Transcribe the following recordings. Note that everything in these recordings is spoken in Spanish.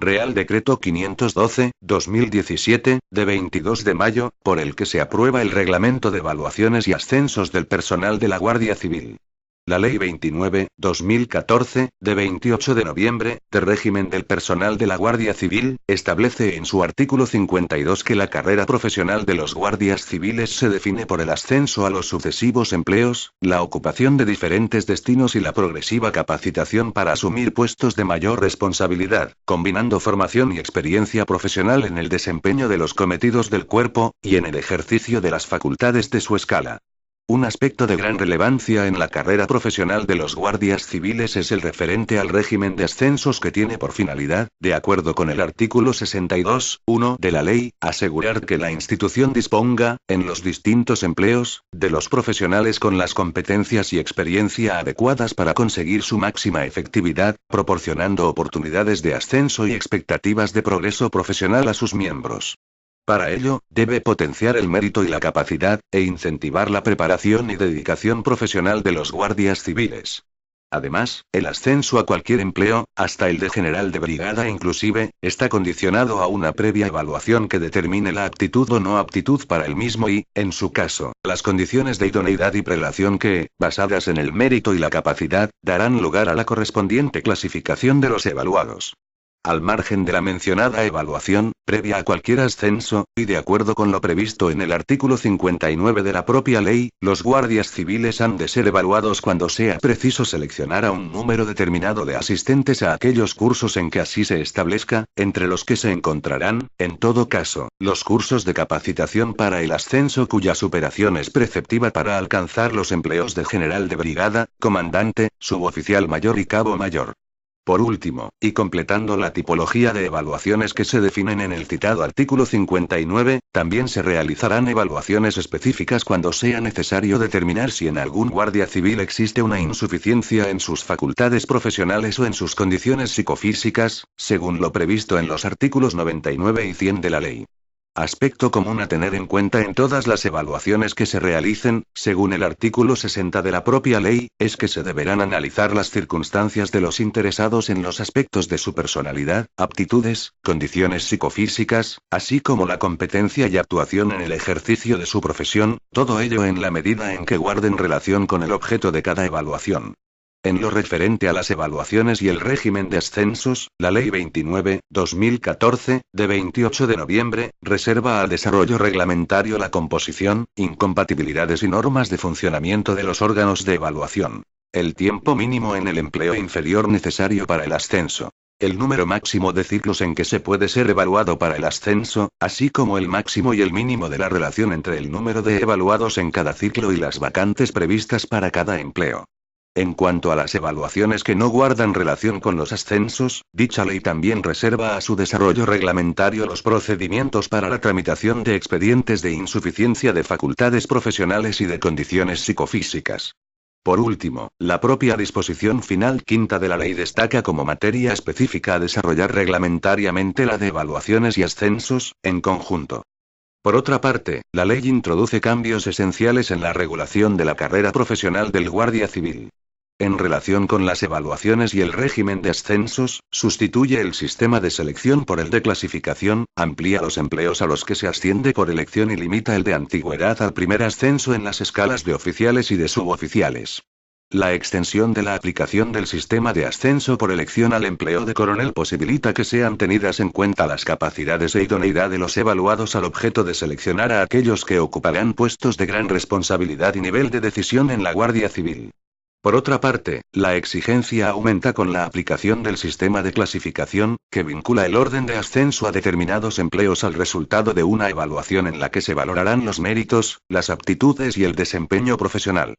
Real Decreto 512/2017, de 22 de mayo, por el que se aprueba el Reglamento de Evaluaciones y Ascensos del Personal de la Guardia Civil. La Ley 29/2014, de 28 de noviembre, de régimen del personal de la Guardia Civil, establece en su artículo 52 que la carrera profesional de los guardias civiles se define por el ascenso a los sucesivos empleos, la ocupación de diferentes destinos y la progresiva capacitación para asumir puestos de mayor responsabilidad, combinando formación y experiencia profesional en el desempeño de los cometidos del cuerpo, y en el ejercicio de las facultades de su escala. Un aspecto de gran relevancia en la carrera profesional de los guardias civiles es el referente al régimen de ascensos que tiene por finalidad, de acuerdo con el artículo 62.1 de la ley, asegurar que la institución disponga, en los distintos empleos, de los profesionales con las competencias y experiencia adecuadas para conseguir su máxima efectividad, proporcionando oportunidades de ascenso y expectativas de progreso profesional a sus miembros. Para ello, debe potenciar el mérito y la capacidad, e incentivar la preparación y dedicación profesional de los guardias civiles. Además, el ascenso a cualquier empleo, hasta el de general de brigada inclusive, está condicionado a una previa evaluación que determine la aptitud o no aptitud para el mismo y, en su caso, las condiciones de idoneidad y prelación que, basadas en el mérito y la capacidad, darán lugar a la correspondiente clasificación de los evaluados. Al margen de la mencionada evaluación, previa a cualquier ascenso, y de acuerdo con lo previsto en el artículo 59 de la propia ley, los guardias civiles han de ser evaluados cuando sea preciso seleccionar a un número determinado de asistentes a aquellos cursos en que así se establezca, entre los que se encontrarán, en todo caso, los cursos de capacitación para el ascenso cuya superación es preceptiva para alcanzar los empleos de general de brigada, comandante, suboficial mayor y cabo mayor. Por último, y completando la tipología de evaluaciones que se definen en el citado artículo 59, también se realizarán evaluaciones específicas cuando sea necesario determinar si en algún guardia civil existe una insuficiencia en sus facultades profesionales o en sus condiciones psicofísicas, según lo previsto en los artículos 99 y 100 de la ley. Aspecto común a tener en cuenta en todas las evaluaciones que se realicen, según el artículo 60 de la propia ley, es que se deberán analizar las circunstancias de los interesados en los aspectos de su personalidad, aptitudes, condiciones psicofísicas, así como la competencia y actuación en el ejercicio de su profesión, todo ello en la medida en que guarden relación con el objeto de cada evaluación. En lo referente a las evaluaciones y el régimen de ascensos, la Ley 29/2014, de 28 de noviembre, reserva al desarrollo reglamentario la composición, incompatibilidades y normas de funcionamiento de los órganos de evaluación. El tiempo mínimo en el empleo inferior necesario para el ascenso. El número máximo de ciclos en que se puede ser evaluado para el ascenso, así como el máximo y el mínimo de la relación entre el número de evaluados en cada ciclo y las vacantes previstas para cada empleo. En cuanto a las evaluaciones que no guardan relación con los ascensos, dicha ley también reserva a su desarrollo reglamentario los procedimientos para la tramitación de expedientes de insuficiencia de facultades profesionales y de condiciones psicofísicas. Por último, la propia disposición final quinta de la ley destaca como materia específica a desarrollar reglamentariamente la de evaluaciones y ascensos, en conjunto. Por otra parte, la ley introduce cambios esenciales en la regulación de la carrera profesional del guardia civil. En relación con las evaluaciones y el régimen de ascensos, sustituye el sistema de selección por el de clasificación, amplía los empleos a los que se asciende por elección y limita el de antigüedad al primer ascenso en las escalas de oficiales y de suboficiales. La extensión de la aplicación del sistema de ascenso por elección al empleo de coronel posibilita que sean tenidas en cuenta las capacidades e idoneidad de los evaluados al objeto de seleccionar a aquellos que ocuparán puestos de gran responsabilidad y nivel de decisión en la Guardia Civil. Por otra parte, la exigencia aumenta con la aplicación del sistema de clasificación, que vincula el orden de ascenso a determinados empleos al resultado de una evaluación en la que se valorarán los méritos, las aptitudes y el desempeño profesional.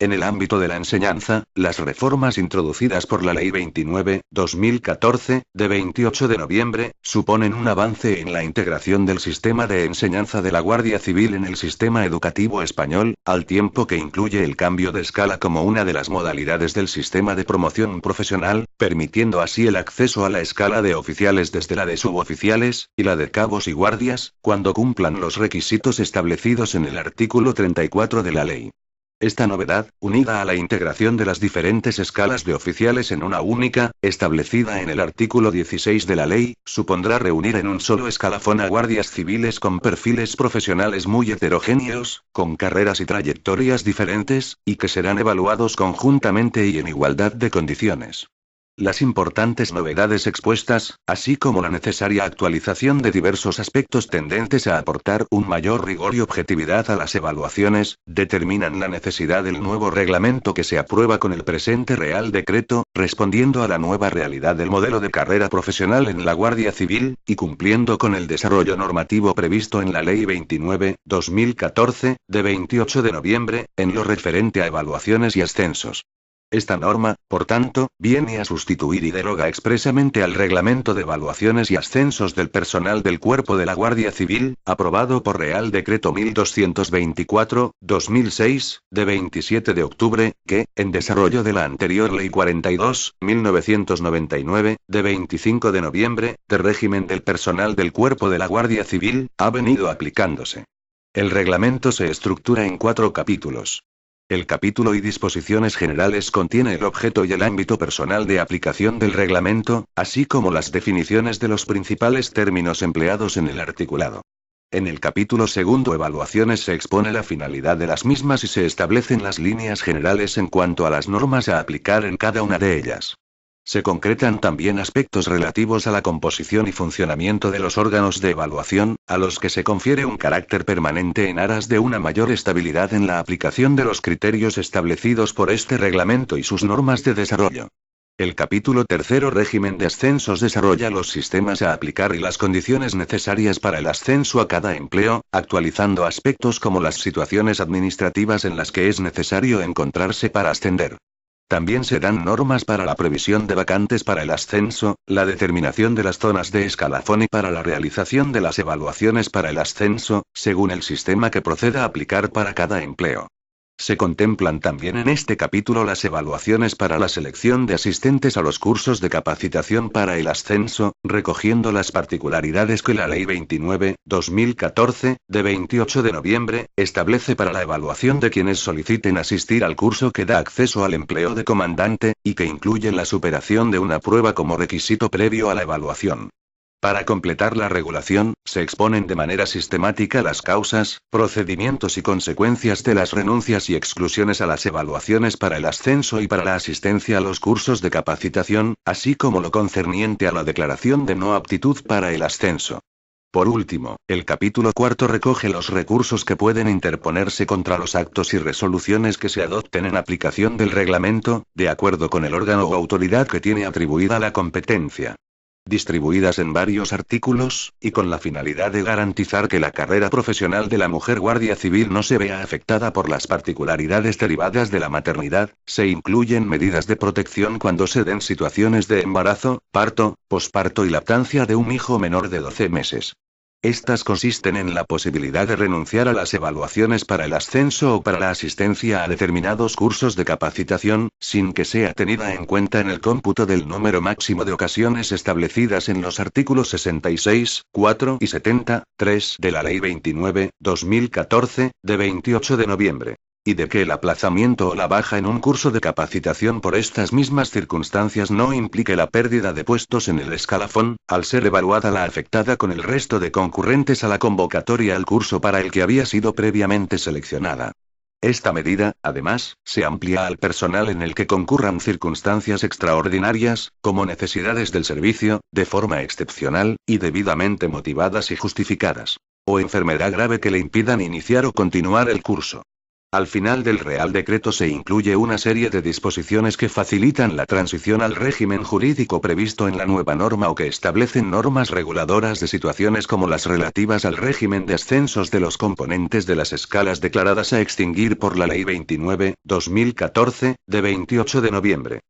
En el ámbito de la enseñanza, las reformas introducidas por la Ley 29/2014, de 28 de noviembre, suponen un avance en la integración del sistema de enseñanza de la Guardia Civil en el sistema educativo español, al tiempo que incluye el cambio de escala como una de las modalidades del sistema de promoción profesional, permitiendo así el acceso a la escala de oficiales desde la de suboficiales, y la de cabos y guardias, cuando cumplan los requisitos establecidos en el artículo 34 de la ley. Esta novedad, unida a la integración de las diferentes escalas de oficiales en una única, establecida en el artículo 16 de la ley, supondrá reunir en un solo escalafón a guardias civiles con perfiles profesionales muy heterogéneos, con carreras y trayectorias diferentes, y que serán evaluados conjuntamente y en igualdad de condiciones. Las importantes novedades expuestas, así como la necesaria actualización de diversos aspectos tendentes a aportar un mayor rigor y objetividad a las evaluaciones, determinan la necesidad del nuevo reglamento que se aprueba con el presente Real Decreto, respondiendo a la nueva realidad del modelo de carrera profesional en la Guardia Civil, y cumpliendo con el desarrollo normativo previsto en la Ley 29/2014, de 28 de noviembre, en lo referente a evaluaciones y ascensos. Esta norma, por tanto, viene a sustituir y deroga expresamente al Reglamento de Evaluaciones y Ascensos del Personal del Cuerpo de la Guardia Civil, aprobado por Real Decreto 1224/2006, de 27 de octubre, que, en desarrollo de la anterior Ley 42/1999, de 25 de noviembre, de régimen del personal del Cuerpo de la Guardia Civil, ha venido aplicándose. El reglamento se estructura en 4 capítulos. El capítulo y disposiciones generales contiene el objeto y el ámbito personal de aplicación del reglamento, así como las definiciones de los principales términos empleados en el articulado. En el capítulo segundo evaluaciones se expone la finalidad de las mismas y se establecen las líneas generales en cuanto a las normas a aplicar en cada una de ellas. Se concretan también aspectos relativos a la composición y funcionamiento de los órganos de evaluación, a los que se confiere un carácter permanente en aras de una mayor estabilidad en la aplicación de los criterios establecidos por este reglamento y sus normas de desarrollo. El capítulo tercero régimen de ascensos desarrolla los sistemas a aplicar y las condiciones necesarias para el ascenso a cada empleo, actualizando aspectos como las situaciones administrativas en las que es necesario encontrarse para ascender. También se dan normas para la previsión de vacantes para el ascenso, la determinación de las zonas de escalafón y para la realización de las evaluaciones para el ascenso, según el sistema que proceda a aplicar para cada empleo. Se contemplan también en este capítulo las evaluaciones para la selección de asistentes a los cursos de capacitación para el ascenso, recogiendo las particularidades que la Ley 29/2014, de 28 de noviembre, establece para la evaluación de quienes soliciten asistir al curso que da acceso al empleo de comandante, y que incluyen la superación de una prueba como requisito previo a la evaluación. Para completar la regulación, se exponen de manera sistemática las causas, procedimientos y consecuencias de las renuncias y exclusiones a las evaluaciones para el ascenso y para la asistencia a los cursos de capacitación, así como lo concerniente a la declaración de no aptitud para el ascenso. Por último, el capítulo cuarto recoge los recursos que pueden interponerse contra los actos y resoluciones que se adopten en aplicación del reglamento, de acuerdo con el órgano o autoridad que tiene atribuida la competencia. Distribuidas en varios artículos, y con la finalidad de garantizar que la carrera profesional de la mujer guardia civil no se vea afectada por las particularidades derivadas de la maternidad, se incluyen medidas de protección cuando se den situaciones de embarazo, parto, posparto y lactancia de un hijo menor de 12 meses. Estas consisten en la posibilidad de renunciar a las evaluaciones para el ascenso o para la asistencia a determinados cursos de capacitación, sin que sea tenida en cuenta en el cómputo del número máximo de ocasiones establecidas en los artículos 66, 4 y 70, 3 de la Ley 29/2014, de 28 de noviembre. Y de que el aplazamiento o la baja en un curso de capacitación por estas mismas circunstancias no implique la pérdida de puestos en el escalafón, al ser evaluada la afectada con el resto de concurrentes a la convocatoria al curso para el que había sido previamente seleccionada. Esta medida, además, se amplía al personal en el que concurran circunstancias extraordinarias, como necesidades del servicio, de forma excepcional, y debidamente motivadas y justificadas. O enfermedad grave que le impidan iniciar o continuar el curso. Al final del Real Decreto se incluye una serie de disposiciones que facilitan la transición al régimen jurídico previsto en la nueva norma o que establecen normas reguladoras de situaciones como las relativas al régimen de ascensos de los componentes de las escalas declaradas a extinguir por la Ley 29/2014, de 28 de noviembre.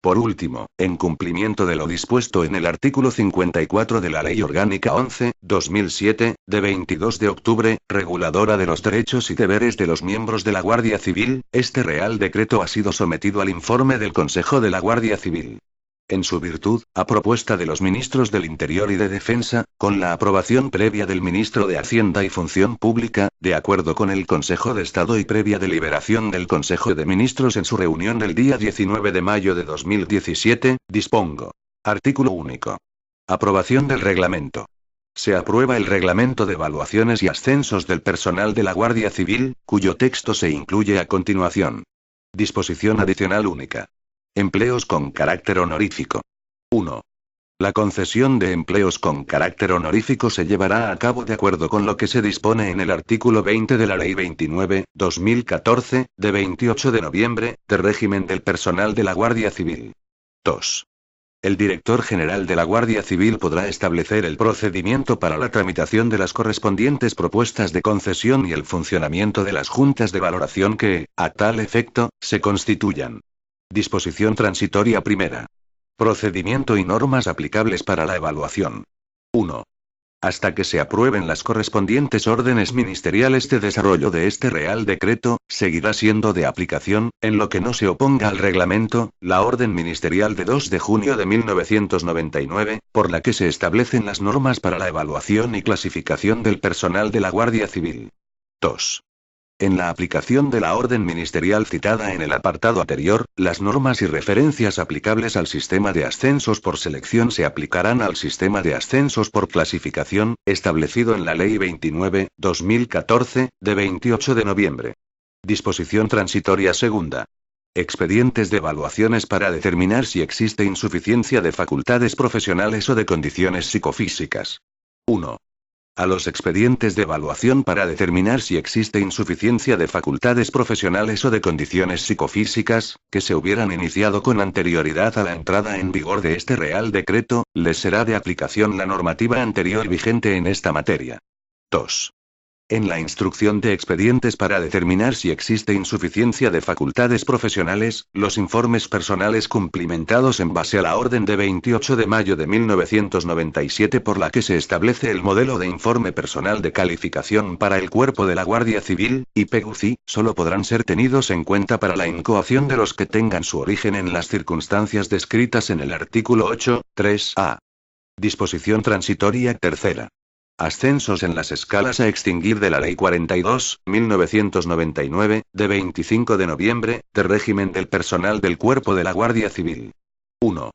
Por último, en cumplimiento de lo dispuesto en el artículo 54 de la Ley Orgánica 11/2007, de 22 de octubre, reguladora de los derechos y deberes de los miembros de la Guardia Civil, este Real Decreto ha sido sometido al informe del Consejo de la Guardia Civil. En su virtud, a propuesta de los ministros del Interior y de Defensa, con la aprobación previa del ministro de Hacienda y Función Pública, de acuerdo con el Consejo de Estado y previa deliberación del Consejo de Ministros en su reunión del día 19 de mayo de 2017, dispongo. Artículo único. Aprobación del reglamento. Se aprueba el Reglamento de Evaluaciones y Ascensos del Personal de la Guardia Civil, cuyo texto se incluye a continuación. Disposición adicional única. Empleos con carácter honorífico. 1. La concesión de empleos con carácter honorífico se llevará a cabo de acuerdo con lo que se dispone en el artículo 20 de la Ley 29/2014, de 28 de noviembre, de régimen del personal de la Guardia Civil. 2. El director general de la Guardia Civil podrá establecer el procedimiento para la tramitación de las correspondientes propuestas de concesión y el funcionamiento de las juntas de valoración que, a tal efecto, se constituyan. Disposición transitoria primera. Procedimiento y normas aplicables para la evaluación. 1. Hasta que se aprueben las correspondientes órdenes ministeriales de desarrollo de este Real Decreto, seguirá siendo de aplicación, en lo que no se oponga al reglamento, la orden ministerial de 2 de junio de 1999, por la que se establecen las normas para la evaluación y clasificación del personal de la Guardia Civil. 2. En la aplicación de la orden ministerial citada en el apartado anterior, las normas y referencias aplicables al sistema de ascensos por selección se aplicarán al sistema de ascensos por clasificación, establecido en la Ley 29/2014, de 28 de noviembre. Disposición transitoria segunda. Expedientes de evaluaciones para determinar si existe insuficiencia de facultades profesionales o de condiciones psicofísicas. 1. A los expedientes de evaluación para determinar si existe insuficiencia de facultades profesionales o de condiciones psicofísicas, que se hubieran iniciado con anterioridad a la entrada en vigor de este Real Decreto, les será de aplicación la normativa anterior vigente en esta materia. 2. En la instrucción de expedientes para determinar si existe insuficiencia de facultades profesionales, los informes personales cumplimentados en base a la orden de 28 de mayo de 1997 por la que se establece el modelo de informe personal de calificación para el Cuerpo de la Guardia Civil, IPGUCI, solo podrán ser tenidos en cuenta para la incoación de los que tengan su origen en las circunstancias descritas en el artículo 8.3a. Disposición transitoria tercera. Ascensos en las escalas a extinguir de la Ley 42/1999, de 25 de noviembre, de régimen del personal del Cuerpo de la Guardia Civil. 1.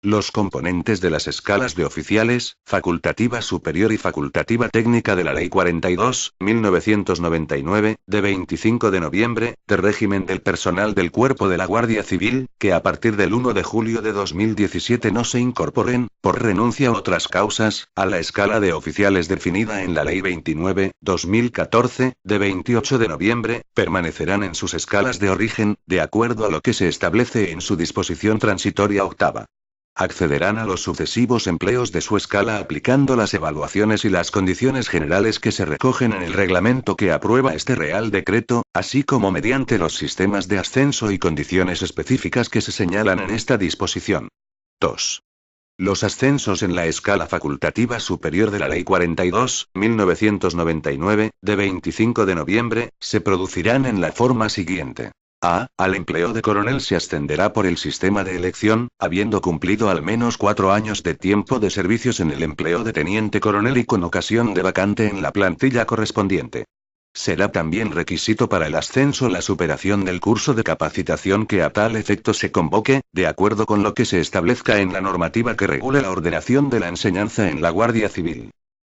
Los componentes de las escalas de oficiales, facultativa superior y facultativa técnica de la Ley 42/1999, de 25 de noviembre, de régimen del personal del Cuerpo de la Guardia Civil, que a partir del 1 de julio de 2017 no se incorporen, por renuncia u otras causas, a la escala de oficiales definida en la Ley 29/2014, de 28 de noviembre, permanecerán en sus escalas de origen, de acuerdo a lo que se establece en su disposición transitoria octava. Accederán a los sucesivos empleos de su escala aplicando las evaluaciones y las condiciones generales que se recogen en el reglamento que aprueba este Real Decreto, así como mediante los sistemas de ascenso y condiciones específicas que se señalan en esta disposición. 2. Los ascensos en la escala facultativa superior de la Ley 42/1999, de 25 de noviembre, se producirán en la forma siguiente. A. Al empleo de coronel se ascenderá por el sistema de elección, habiendo cumplido al menos 4 años de tiempo de servicios en el empleo de teniente coronel y con ocasión de vacante en la plantilla correspondiente. Será también requisito para el ascenso la superación del curso de capacitación que a tal efecto se convoque, de acuerdo con lo que se establezca en la normativa que regule la ordenación de la enseñanza en la Guardia Civil.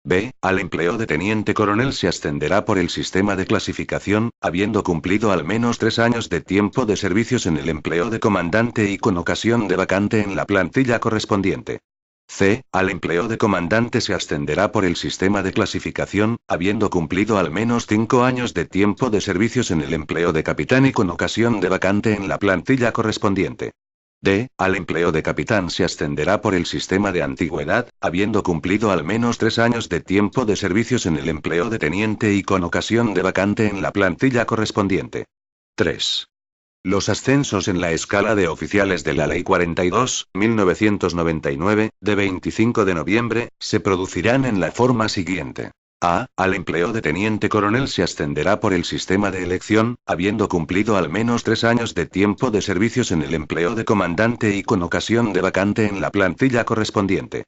B. Al empleo de teniente coronel se ascenderá por el sistema de clasificación, habiendo cumplido al menos 3 años de tiempo de servicios en el empleo de comandante y con ocasión de vacante en la plantilla correspondiente. C. Al empleo de comandante se ascenderá por el sistema de clasificación, habiendo cumplido al menos 5 años de tiempo de servicios en el empleo de capitán y con ocasión de vacante en la plantilla correspondiente. D. Al empleo de capitán se ascenderá por el sistema de antigüedad, habiendo cumplido al menos 3 años de tiempo de servicios en el empleo de teniente y con ocasión de vacante en la plantilla correspondiente. 3. Los ascensos en la escala de oficiales de la Ley 42/1999, de 25 de noviembre, se producirán en la forma siguiente. A. Al empleo de teniente coronel se ascenderá por el sistema de elección, habiendo cumplido al menos 3 años de tiempo de servicios en el empleo de comandante y con ocasión de vacante en la plantilla correspondiente.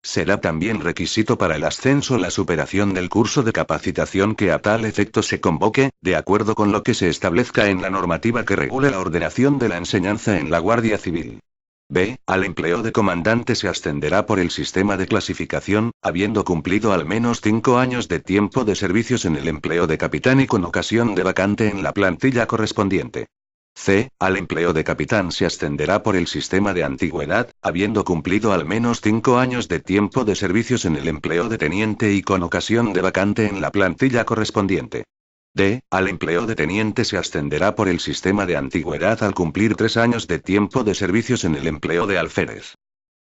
Será también requisito para el ascenso la superación del curso de capacitación que a tal efecto se convoque, de acuerdo con lo que se establezca en la normativa que regule la ordenación de la enseñanza en la Guardia Civil. B. Al empleo de comandante se ascenderá por el sistema de clasificación, habiendo cumplido al menos 5 años de tiempo de servicios en el empleo de capitán y con ocasión de vacante en la plantilla correspondiente. C. Al empleo de capitán se ascenderá por el sistema de antigüedad, habiendo cumplido al menos 5 años de tiempo de servicios en el empleo de teniente y con ocasión de vacante en la plantilla correspondiente. D. Al empleo de teniente se ascenderá por el sistema de antigüedad al cumplir 3 años de tiempo de servicios en el empleo de alférez.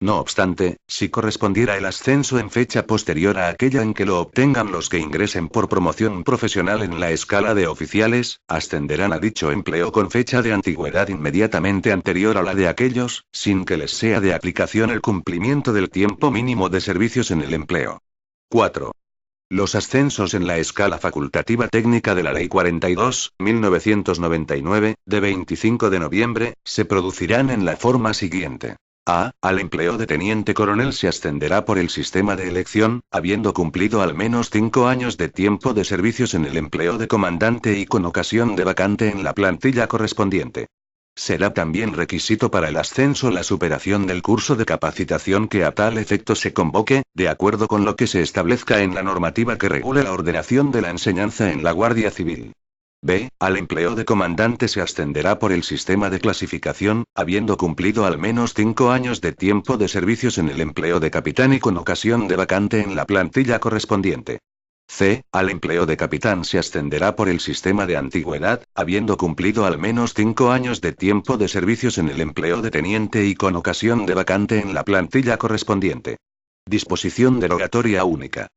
No obstante, si correspondiera el ascenso en fecha posterior a aquella en que lo obtengan los que ingresen por promoción profesional en la escala de oficiales, ascenderán a dicho empleo con fecha de antigüedad inmediatamente anterior a la de aquellos, sin que les sea de aplicación el cumplimiento del tiempo mínimo de servicios en el empleo. 4. Los ascensos en la escala facultativa técnica de la Ley 42/1999, de 25 de noviembre, se producirán en la forma siguiente. A. Al empleo de teniente coronel se ascenderá por el sistema de elección, habiendo cumplido al menos 5 años de tiempo de servicios en el empleo de comandante y con ocasión de vacante en la plantilla correspondiente. Será también requisito para el ascenso la superación del curso de capacitación que a tal efecto se convoque, de acuerdo con lo que se establezca en la normativa que regule la ordenación de la enseñanza en la Guardia Civil. B. Al empleo de comandante se ascenderá por el sistema de clasificación, habiendo cumplido al menos 5 años de tiempo de servicios en el empleo de capitán y con ocasión de vacante en la plantilla correspondiente. C. Al empleo de capitán se ascenderá por el sistema de antigüedad, habiendo cumplido al menos 5 años de tiempo de servicios en el empleo de teniente y con ocasión de vacante en la plantilla correspondiente. Disposición derogatoria única.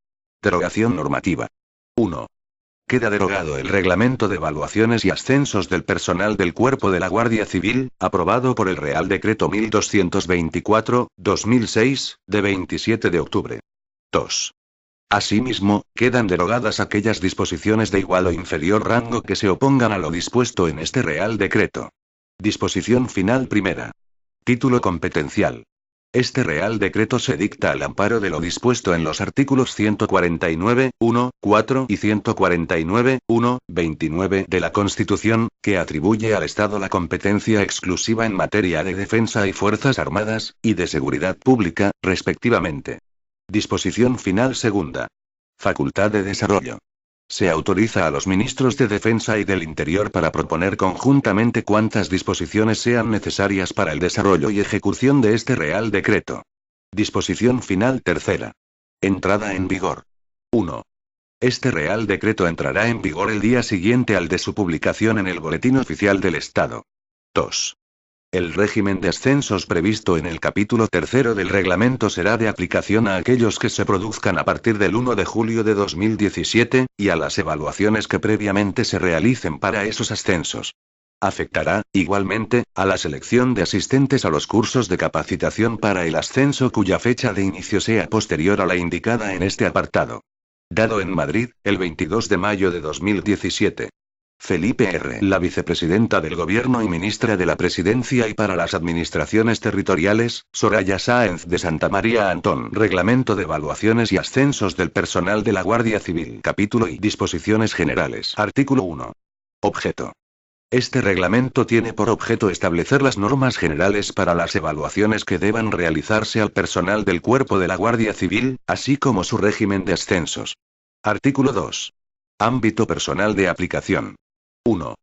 Derogación normativa. 1. Queda derogado el Reglamento de Evaluaciones y Ascensos del Personal del Cuerpo de la Guardia Civil, aprobado por el Real Decreto 1224/2006, de 27 de octubre. 2. Asimismo, quedan derogadas aquellas disposiciones de igual o inferior rango que se opongan a lo dispuesto en este Real Decreto. Disposición final primera. Título competencial. Este Real Decreto se dicta al amparo de lo dispuesto en los artículos 149.1, 4 y 149.1, 29 de la Constitución, que atribuye al Estado la competencia exclusiva en materia de defensa y fuerzas armadas, y de seguridad pública, respectivamente. Disposición final segunda. Facultad de desarrollo. Se autoriza a los ministros de Defensa y del Interior para proponer conjuntamente cuantas disposiciones sean necesarias para el desarrollo y ejecución de este Real Decreto. Disposición final tercera. Entrada en vigor. 1. Este Real Decreto entrará en vigor el día siguiente al de su publicación en el Boletín Oficial del Estado. 2. El régimen de ascensos previsto en el capítulo 3 del reglamento será de aplicación a aquellos que se produzcan a partir del 1 de julio de 2017, y a las evaluaciones que previamente se realicen para esos ascensos. Afectará, igualmente, a la selección de asistentes a los cursos de capacitación para el ascenso cuya fecha de inicio sea posterior a la indicada en este apartado. Dado en Madrid, el 22 de mayo de 2017. Felipe R., la vicepresidenta del Gobierno y ministra de la Presidencia y para las Administraciones Territoriales, Soraya Sáenz de Santa María Antón. Reglamento de Evaluaciones y Ascensos del Personal de la Guardia Civil. Capítulo y Disposiciones Generales. Artículo 1. Objeto. Este reglamento tiene por objeto establecer las normas generales para las evaluaciones que deban realizarse al personal del Cuerpo de la Guardia Civil, así como su régimen de ascensos. Artículo 2. Ámbito personal de aplicación. 1.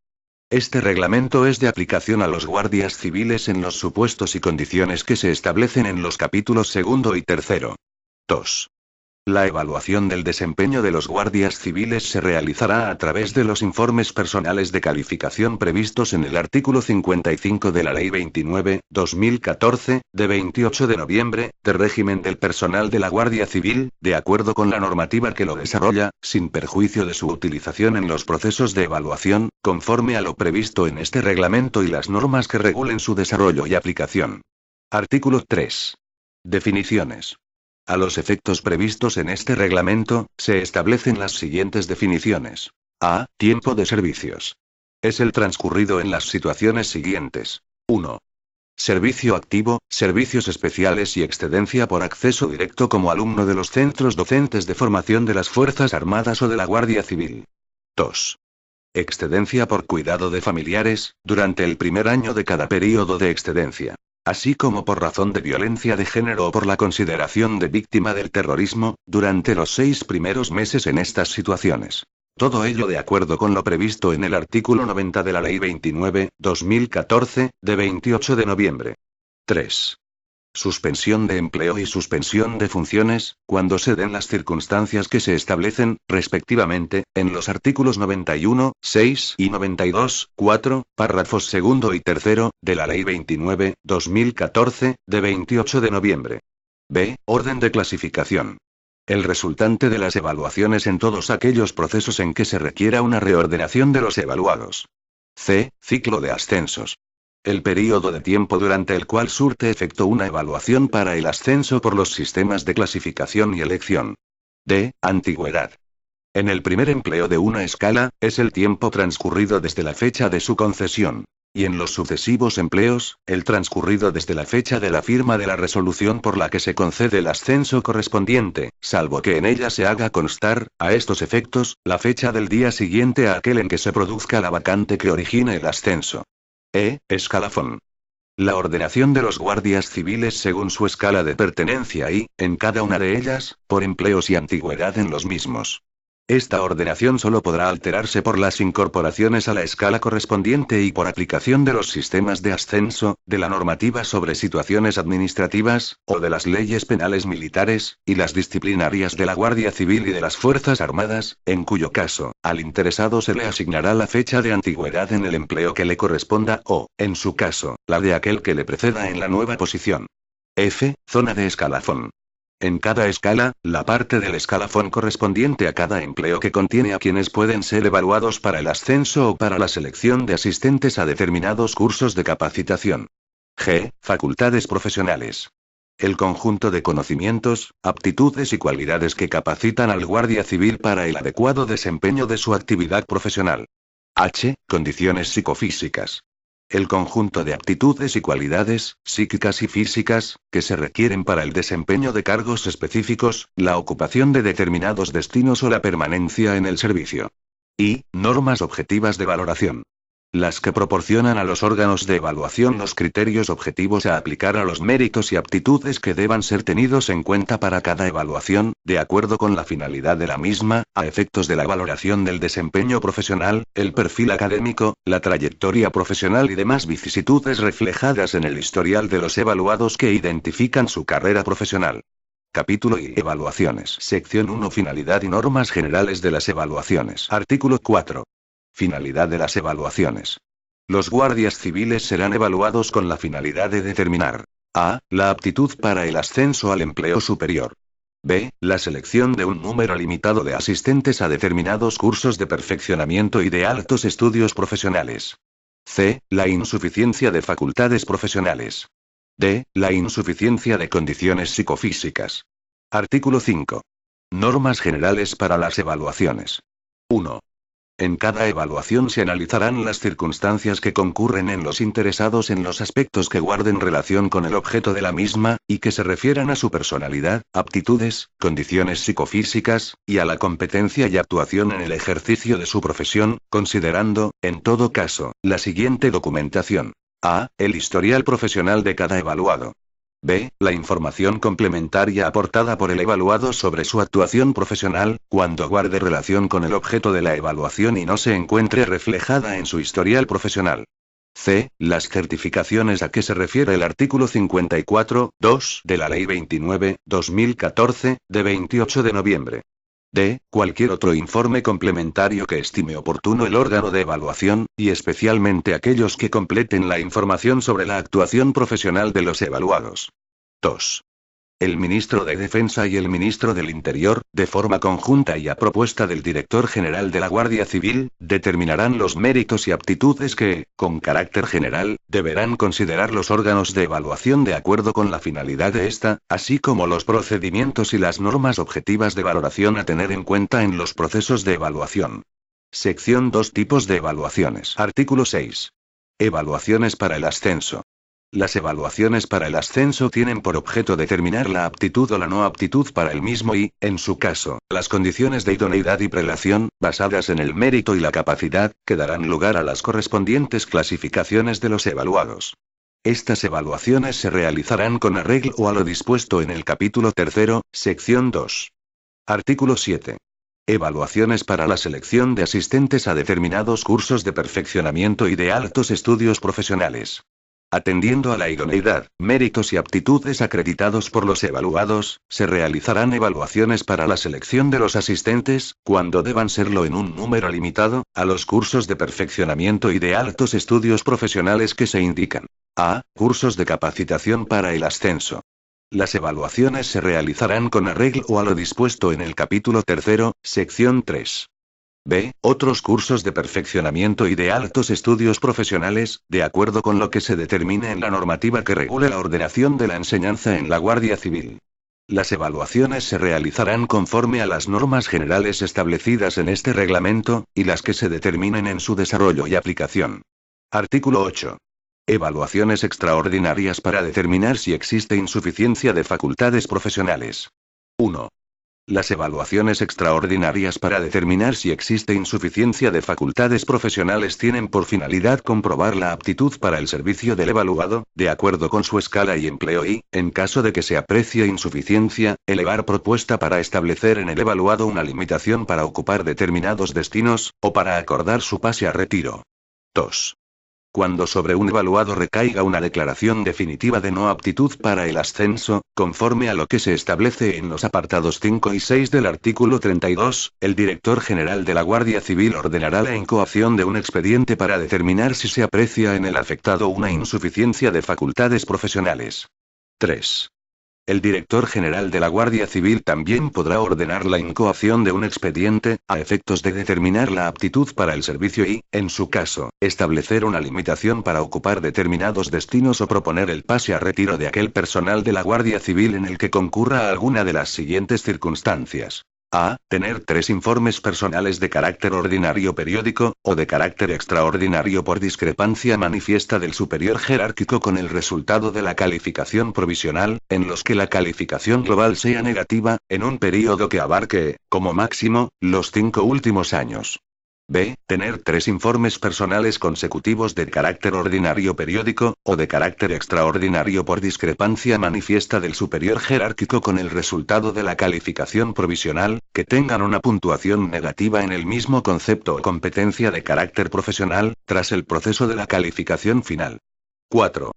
Este reglamento es de aplicación a los guardias civiles en los supuestos y condiciones que se establecen en los capítulos 2 y 3. 2. La evaluación del desempeño de los guardias civiles se realizará a través de los informes personales de calificación previstos en el artículo 55 de la Ley 29/2014, de 28 de noviembre, de régimen del personal de la Guardia Civil, de acuerdo con la normativa que lo desarrolla, sin perjuicio de su utilización en los procesos de evaluación, conforme a lo previsto en este reglamento y las normas que regulen su desarrollo y aplicación. Artículo 3. Definiciones. A los efectos previstos en este reglamento, se establecen las siguientes definiciones. A. Tiempo de servicios. Es el transcurrido en las situaciones siguientes. 1. Servicio activo, servicios especiales y excedencia por acceso directo como alumno de los centros docentes de formación de las Fuerzas Armadas o de la Guardia Civil. 2. Excedencia por cuidado de familiares, durante el primer año de cada período de excedencia. Así como por razón de violencia de género o por la consideración de víctima del terrorismo, durante los 6 primeros meses en estas situaciones. Todo ello de acuerdo con lo previsto en el artículo 90 de la Ley 29/2014, de 28 de noviembre. 3. Suspensión de empleo y suspensión de funciones, cuando se den las circunstancias que se establecen, respectivamente, en los artículos 91, 6 y 92, 4, párrafos segundo y tercero, de la Ley 29/2014, de 28 de noviembre. B. Orden de clasificación. El resultante de las evaluaciones en todos aquellos procesos en que se requiera una reordenación de los evaluados. C. Ciclo de ascensos. El período de tiempo durante el cual surte efecto una evaluación para el ascenso por los sistemas de clasificación y elección. D. Antigüedad. En el primer empleo de una escala, es el tiempo transcurrido desde la fecha de su concesión. Y en los sucesivos empleos, el transcurrido desde la fecha de la firma de la resolución por la que se concede el ascenso correspondiente, salvo que en ella se haga constar, a estos efectos, la fecha del día siguiente a aquel en que se produzca la vacante que origine el ascenso. Escalafón. La ordenación de los guardias civiles según su escala de pertenencia y, en cada una de ellas, por empleos y antigüedad en los mismos. Esta ordenación solo podrá alterarse por las incorporaciones a la escala correspondiente y por aplicación de los sistemas de ascenso, de la normativa sobre situaciones administrativas, o de las leyes penales militares, y las disciplinarias de la Guardia Civil y de las Fuerzas Armadas, en cuyo caso, al interesado se le asignará la fecha de antigüedad en el empleo que le corresponda o, en su caso, la de aquel que le preceda en la nueva posición. F. Zona de escalafón. En cada escala, la parte del escalafón correspondiente a cada empleo que contiene a quienes pueden ser evaluados para el ascenso o para la selección de asistentes a determinados cursos de capacitación. G. Facultades profesionales. El conjunto de conocimientos, aptitudes y cualidades que capacitan al guardia civil para el adecuado desempeño de su actividad profesional. H. Condiciones psicofísicas. El conjunto de aptitudes y cualidades, psíquicas y físicas, que se requieren para el desempeño de cargos específicos, la ocupación de determinados destinos o la permanencia en el servicio. Y, normas objetivas de valoración. Las que proporcionan a los órganos de evaluación los criterios objetivos a aplicar a los méritos y aptitudes que deban ser tenidos en cuenta para cada evaluación, de acuerdo con la finalidad de la misma, a efectos de la valoración del desempeño profesional, el perfil académico, la trayectoria profesional y demás vicisitudes reflejadas en el historial de los evaluados que identifican su carrera profesional. Capítulo I. Evaluaciones. Sección 1. Finalidad y normas generales de las evaluaciones. Artículo 4. Finalidad de las evaluaciones. Los guardias civiles serán evaluados con la finalidad de determinar: a. La aptitud para el ascenso al empleo superior. b. La selección de un número limitado de asistentes a determinados cursos de perfeccionamiento y de altos estudios profesionales. c. La insuficiencia de facultades profesionales. d. La insuficiencia de condiciones psicofísicas. Artículo 5. Normas generales para las evaluaciones. 1. En cada evaluación se analizarán las circunstancias que concurren en los interesados en los aspectos que guarden relación con el objeto de la misma, y que se refieran a su personalidad, aptitudes, condiciones psicofísicas, y a la competencia y actuación en el ejercicio de su profesión, considerando, en todo caso, la siguiente documentación. A. El historial profesional de cada evaluado. B. La información complementaria aportada por el evaluado sobre su actuación profesional, cuando guarde relación con el objeto de la evaluación y no se encuentre reflejada en su historial profesional. C. Las certificaciones a que se refiere el artículo 54.2 de la Ley 29/2014, de 28 de noviembre. D. Cualquier otro informe complementario que estime oportuno el órgano de evaluación, y especialmente aquellos que completen la información sobre la actuación profesional de los evaluados. 2. El ministro de Defensa y el ministro del Interior, de forma conjunta y a propuesta del director general de la Guardia Civil, determinarán los méritos y aptitudes que, con carácter general, deberán considerar los órganos de evaluación de acuerdo con la finalidad de esta, así como los procedimientos y las normas objetivas de valoración a tener en cuenta en los procesos de evaluación. Sección 2. Tipos de evaluaciones. Artículo 6. Evaluaciones para el ascenso. Las evaluaciones para el ascenso tienen por objeto determinar la aptitud o la no aptitud para el mismo y, en su caso, las condiciones de idoneidad y prelación, basadas en el mérito y la capacidad, que darán lugar a las correspondientes clasificaciones de los evaluados. Estas evaluaciones se realizarán con arreglo a lo dispuesto en el capítulo 3, sección 2. Artículo 7. Evaluaciones para la selección de asistentes a determinados cursos de perfeccionamiento y de altos estudios profesionales. Atendiendo a la idoneidad, méritos y aptitudes acreditados por los evaluados, se realizarán evaluaciones para la selección de los asistentes, cuando deban serlo en un número limitado, a los cursos de perfeccionamiento y de altos estudios profesionales que se indican. A. Cursos de capacitación para el ascenso. Las evaluaciones se realizarán con arreglo a lo dispuesto en el capítulo 3, sección 3. B. Otros cursos de perfeccionamiento y de altos estudios profesionales, de acuerdo con lo que se determine en la normativa que regule la ordenación de la enseñanza en la Guardia Civil. Las evaluaciones se realizarán conforme a las normas generales establecidas en este reglamento, y las que se determinen en su desarrollo y aplicación. Artículo 8. Evaluaciones extraordinarias para determinar si existe insuficiencia de facultades profesionales. 1. Las evaluaciones extraordinarias para determinar si existe insuficiencia de facultades profesionales tienen por finalidad comprobar la aptitud para el servicio del evaluado, de acuerdo con su escala y empleo y, en caso de que se aprecie insuficiencia, elevar propuesta para establecer en el evaluado una limitación para ocupar determinados destinos, o para acordar su pase a retiro. 2. Cuando sobre un evaluado recaiga una declaración definitiva de no aptitud para el ascenso, conforme a lo que se establece en los apartados 5 y 6 del artículo 32, el director general de la Guardia Civil ordenará la incoación de un expediente para determinar si se aprecia en el afectado una insuficiencia de facultades profesionales. 3. El director general de la Guardia Civil también podrá ordenar la incoación de un expediente, a efectos de determinar la aptitud para el servicio y, en su caso, establecer una limitación para ocupar determinados destinos o proponer el pase a retiro de aquel personal de la Guardia Civil en el que concurra alguna de las siguientes circunstancias. A. Tener 3 informes personales de carácter ordinario periódico, o de carácter extraordinario por discrepancia manifiesta del superior jerárquico con el resultado de la calificación provisional, en los que la calificación global sea negativa, en un período que abarque, como máximo, los 5 últimos años. B. Tener 3 informes personales consecutivos de carácter ordinario periódico, o de carácter extraordinario por discrepancia manifiesta del superior jerárquico con el resultado de la calificación provisional, que tengan una puntuación negativa en el mismo concepto o competencia de carácter profesional, tras el proceso de la calificación final. 4.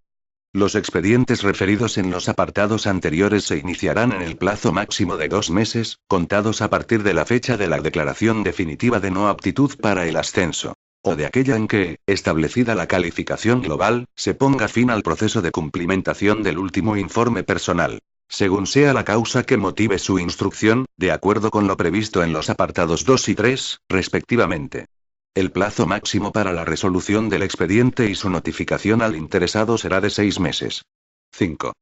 Los expedientes referidos en los apartados anteriores se iniciarán en el plazo máximo de 2 meses, contados a partir de la fecha de la declaración definitiva de no aptitud para el ascenso, o de aquella en que, establecida la calificación global, se ponga fin al proceso de cumplimentación del último informe personal, según sea la causa que motive su instrucción, de acuerdo con lo previsto en los apartados 2 y 3, respectivamente. El plazo máximo para la resolución del expediente y su notificación al interesado será de 6 meses. 5.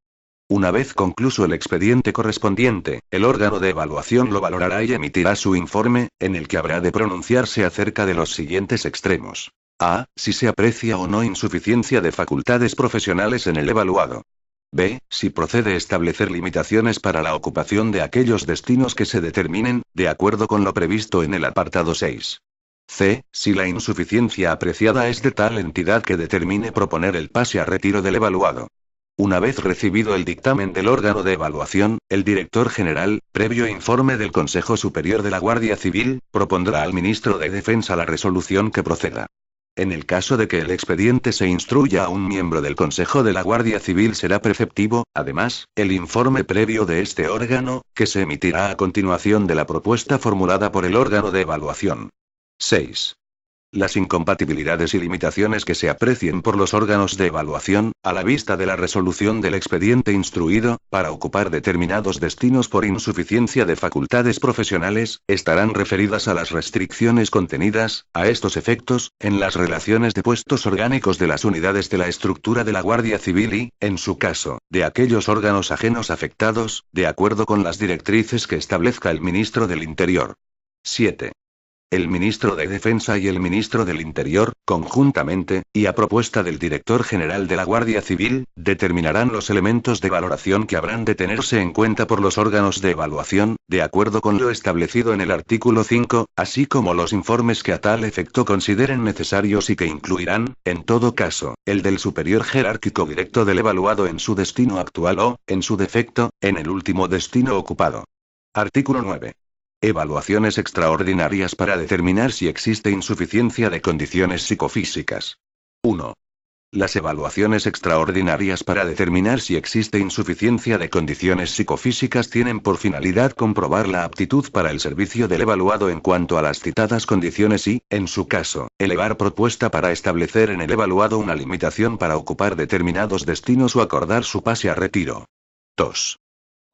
Una vez concluso el expediente correspondiente, el órgano de evaluación lo valorará y emitirá su informe, en el que habrá de pronunciarse acerca de los siguientes extremos. A. Si se aprecia o no insuficiencia de facultades profesionales en el evaluado. B. Si procede establecer limitaciones para la ocupación de aquellos destinos que se determinen, de acuerdo con lo previsto en el apartado 6. C. Si la insuficiencia apreciada es de tal entidad que determine proponer el pase a retiro del evaluado. Una vez recibido el dictamen del órgano de evaluación, el director general, previo informe del Consejo Superior de la Guardia Civil, propondrá al ministro de Defensa la resolución que proceda. En el caso de que el expediente se instruya a un miembro del Consejo de la Guardia Civil será preceptivo, además, el informe previo de este órgano, que se emitirá a continuación de la propuesta formulada por el órgano de evaluación. 6. Las incompatibilidades y limitaciones que se aprecien por los órganos de evaluación, a la vista de la resolución del expediente instruido, para ocupar determinados destinos por insuficiencia de facultades profesionales, estarán referidas a las restricciones contenidas, a estos efectos, en las relaciones de puestos orgánicos de las unidades de la estructura de la Guardia Civil y, en su caso, de aquellos órganos ajenos afectados, de acuerdo con las directrices que establezca el Ministro del Interior. 7. El Ministro de Defensa y el Ministro del Interior, conjuntamente, y a propuesta del Director General de la Guardia Civil, determinarán los elementos de valoración que habrán de tenerse en cuenta por los órganos de evaluación, de acuerdo con lo establecido en el artículo 5, así como los informes que a tal efecto consideren necesarios y que incluirán, en todo caso, el del superior jerárquico directo del evaluado en su destino actual o, en su defecto, en el último destino ocupado. Artículo 9. Evaluaciones extraordinarias para determinar si existe insuficiencia de condiciones psicofísicas. 1. Las evaluaciones extraordinarias para determinar si existe insuficiencia de condiciones psicofísicas tienen por finalidad comprobar la aptitud para el servicio del evaluado en cuanto a las citadas condiciones y, en su caso, elevar propuesta para establecer en el evaluado una limitación para ocupar determinados destinos o acordar su pase a retiro. 2.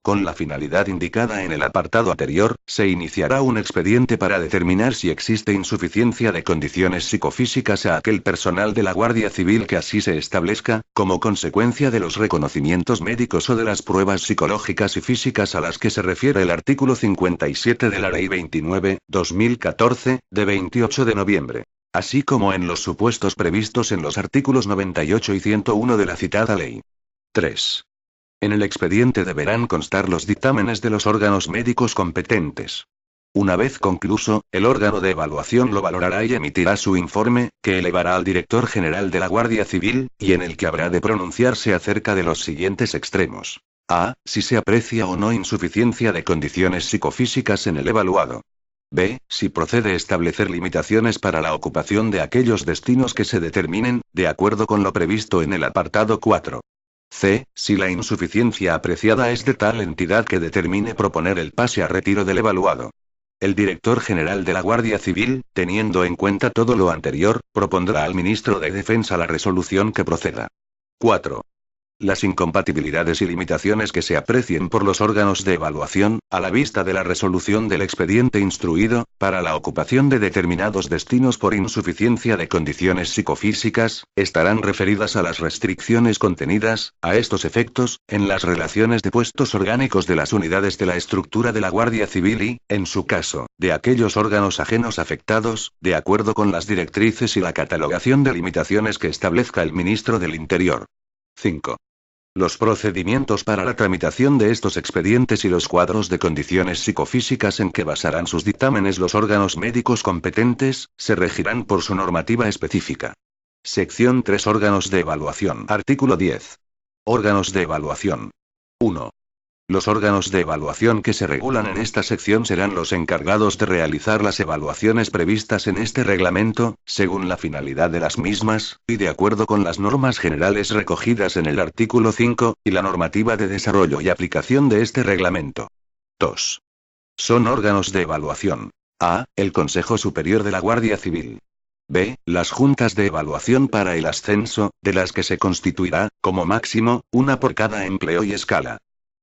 Con la finalidad indicada en el apartado anterior, se iniciará un expediente para determinar si existe insuficiencia de condiciones psicofísicas a aquel personal de la Guardia Civil que así se establezca, como consecuencia de los reconocimientos médicos o de las pruebas psicológicas y físicas a las que se refiere el artículo 57 de la Ley 29/2014, de 28 de noviembre. Así como en los supuestos previstos en los artículos 98 y 101 de la citada ley. 3. En el expediente deberán constar los dictámenes de los órganos médicos competentes. Una vez concluso, el órgano de evaluación lo valorará y emitirá su informe, que elevará al Director General de la Guardia Civil, y en el que habrá de pronunciarse acerca de los siguientes extremos. A. Si se aprecia o no insuficiencia de condiciones psicofísicas en el evaluado. B. Si procede establecer limitaciones para la ocupación de aquellos destinos que se determinen, de acuerdo con lo previsto en el apartado 4. C. Si la insuficiencia apreciada es de tal entidad que determine proponer el pase a retiro del evaluado. El Director General de la Guardia Civil, teniendo en cuenta todo lo anterior, propondrá al Ministro de Defensa la resolución que proceda. 4. Las incompatibilidades y limitaciones que se aprecien por los órganos de evaluación, a la vista de la resolución del expediente instruido, para la ocupación de determinados destinos por insuficiencia de condiciones psicofísicas, estarán referidas a las restricciones contenidas, a estos efectos, en las relaciones de puestos orgánicos de las unidades de la estructura de la Guardia Civil y, en su caso, de aquellos órganos ajenos afectados, de acuerdo con las directrices y la catalogación de limitaciones que establezca el Ministro del Interior. 5. Los procedimientos para la tramitación de estos expedientes y los cuadros de condiciones psicofísicas en que basarán sus dictámenes los órganos médicos competentes, se regirán por su normativa específica. Sección 3. Órganos de evaluación. Artículo 10. Órganos de evaluación. 1. Los órganos de evaluación que se regulan en esta sección serán los encargados de realizar las evaluaciones previstas en este reglamento, según la finalidad de las mismas, y de acuerdo con las normas generales recogidas en el artículo 5, y la normativa de desarrollo y aplicación de este reglamento. 2. Son órganos de evaluación. A. El Consejo Superior de la Guardia Civil. B. Las juntas de evaluación para el ascenso, de las que se constituirá, como máximo, una por cada empleo y escala.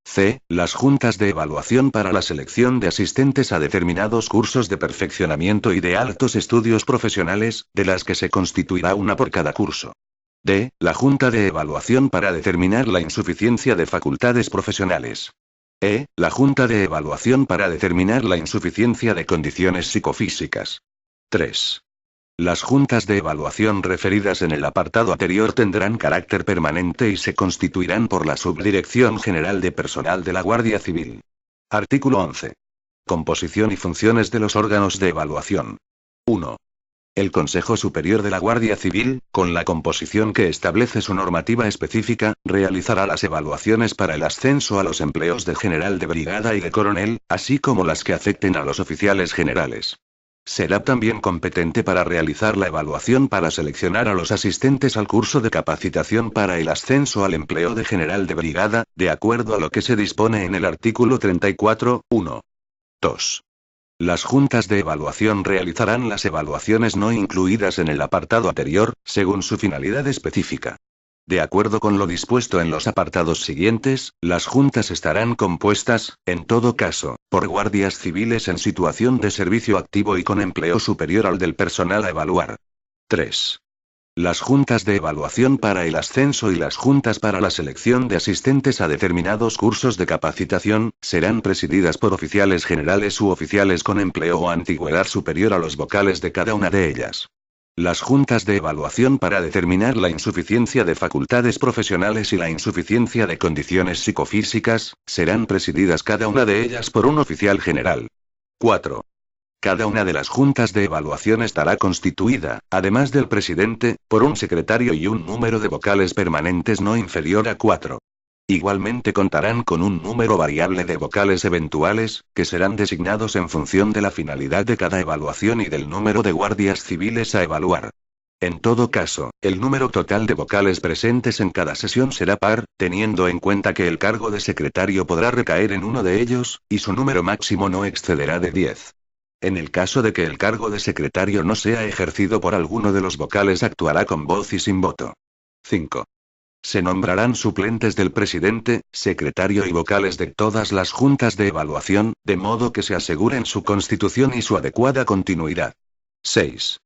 C. Las juntas de evaluación para la selección de asistentes a determinados cursos de perfeccionamiento y de altos estudios profesionales, de las que se constituirá una por cada curso. D. La junta de evaluación para determinar la insuficiencia de facultades profesionales. E. La junta de evaluación para determinar la insuficiencia de condiciones psicofísicas. 3. Las juntas de evaluación referidas en el apartado anterior tendrán carácter permanente y se constituirán por la Subdirección General de Personal de la Guardia Civil. Artículo 11. Composición y funciones de los órganos de evaluación. 1. El Consejo Superior de la Guardia Civil, con la composición que establece su normativa específica, realizará las evaluaciones para el ascenso a los empleos de general de brigada y de coronel, así como las que afecten a los oficiales generales. Será también competente para realizar la evaluación para seleccionar a los asistentes al curso de capacitación para el ascenso al empleo de general de brigada, de acuerdo a lo que se dispone en el artículo 34, 1. 2. Las juntas de evaluación realizarán las evaluaciones no incluidas en el apartado anterior, según su finalidad específica. De acuerdo con lo dispuesto en los apartados siguientes, las juntas estarán compuestas, en todo caso, por guardias civiles en situación de servicio activo y con empleo superior al del personal a evaluar. 3. Las juntas de evaluación para el ascenso y las juntas para la selección de asistentes a determinados cursos de capacitación, serán presididas por oficiales generales u oficiales con empleo o antigüedad superior a los vocales de cada una de ellas. Las juntas de evaluación para determinar la insuficiencia de facultades profesionales y la insuficiencia de condiciones psicofísicas, serán presididas cada una de ellas por un oficial general. 4. Cada una de las juntas de evaluación estará constituida, además del presidente, por un secretario y un número de vocales permanentes no inferior a 4. Igualmente contarán con un número variable de vocales eventuales, que serán designados en función de la finalidad de cada evaluación y del número de guardias civiles a evaluar. En todo caso, el número total de vocales presentes en cada sesión será par, teniendo en cuenta que el cargo de secretario podrá recaer en uno de ellos, y su número máximo no excederá de 10. En el caso de que el cargo de secretario no sea ejercido por alguno de los vocales, actuará con voz y sin voto. 5. Se nombrarán suplentes del presidente, secretario y vocales de todas las juntas de evaluación, de modo que se aseguren su constitución y su adecuada continuidad. 6.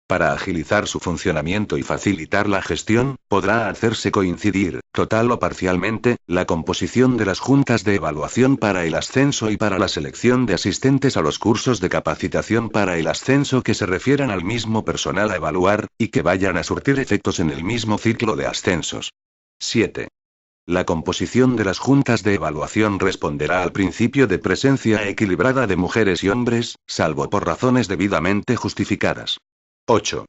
Para agilizar su funcionamiento y facilitar la gestión, podrá hacerse coincidir, total o parcialmente, la composición de las juntas de evaluación para el ascenso y para la selección de asistentes a los cursos de capacitación para el ascenso que se refieran al mismo personal a evaluar, y que vayan a surtir efectos en el mismo ciclo de ascensos. 7. La composición de las juntas de evaluación responderá al principio de presencia equilibrada de mujeres y hombres, salvo por razones debidamente justificadas. 8.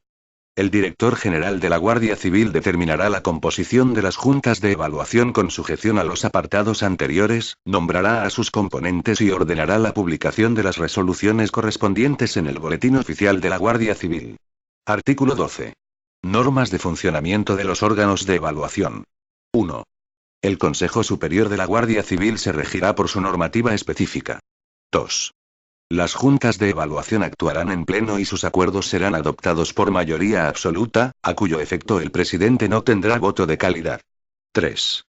El director general de la Guardia Civil determinará la composición de las juntas de evaluación con sujeción a los apartados anteriores, nombrará a sus componentes y ordenará la publicación de las resoluciones correspondientes en el Boletín Oficial de la Guardia Civil. Artículo 12. Normas de funcionamiento de los órganos de evaluación. 1. El Consejo Superior de la Guardia Civil se regirá por su normativa específica. 2. Las juntas de evaluación actuarán en pleno y sus acuerdos serán adoptados por mayoría absoluta, a cuyo efecto el presidente no tendrá voto de calidad. 3.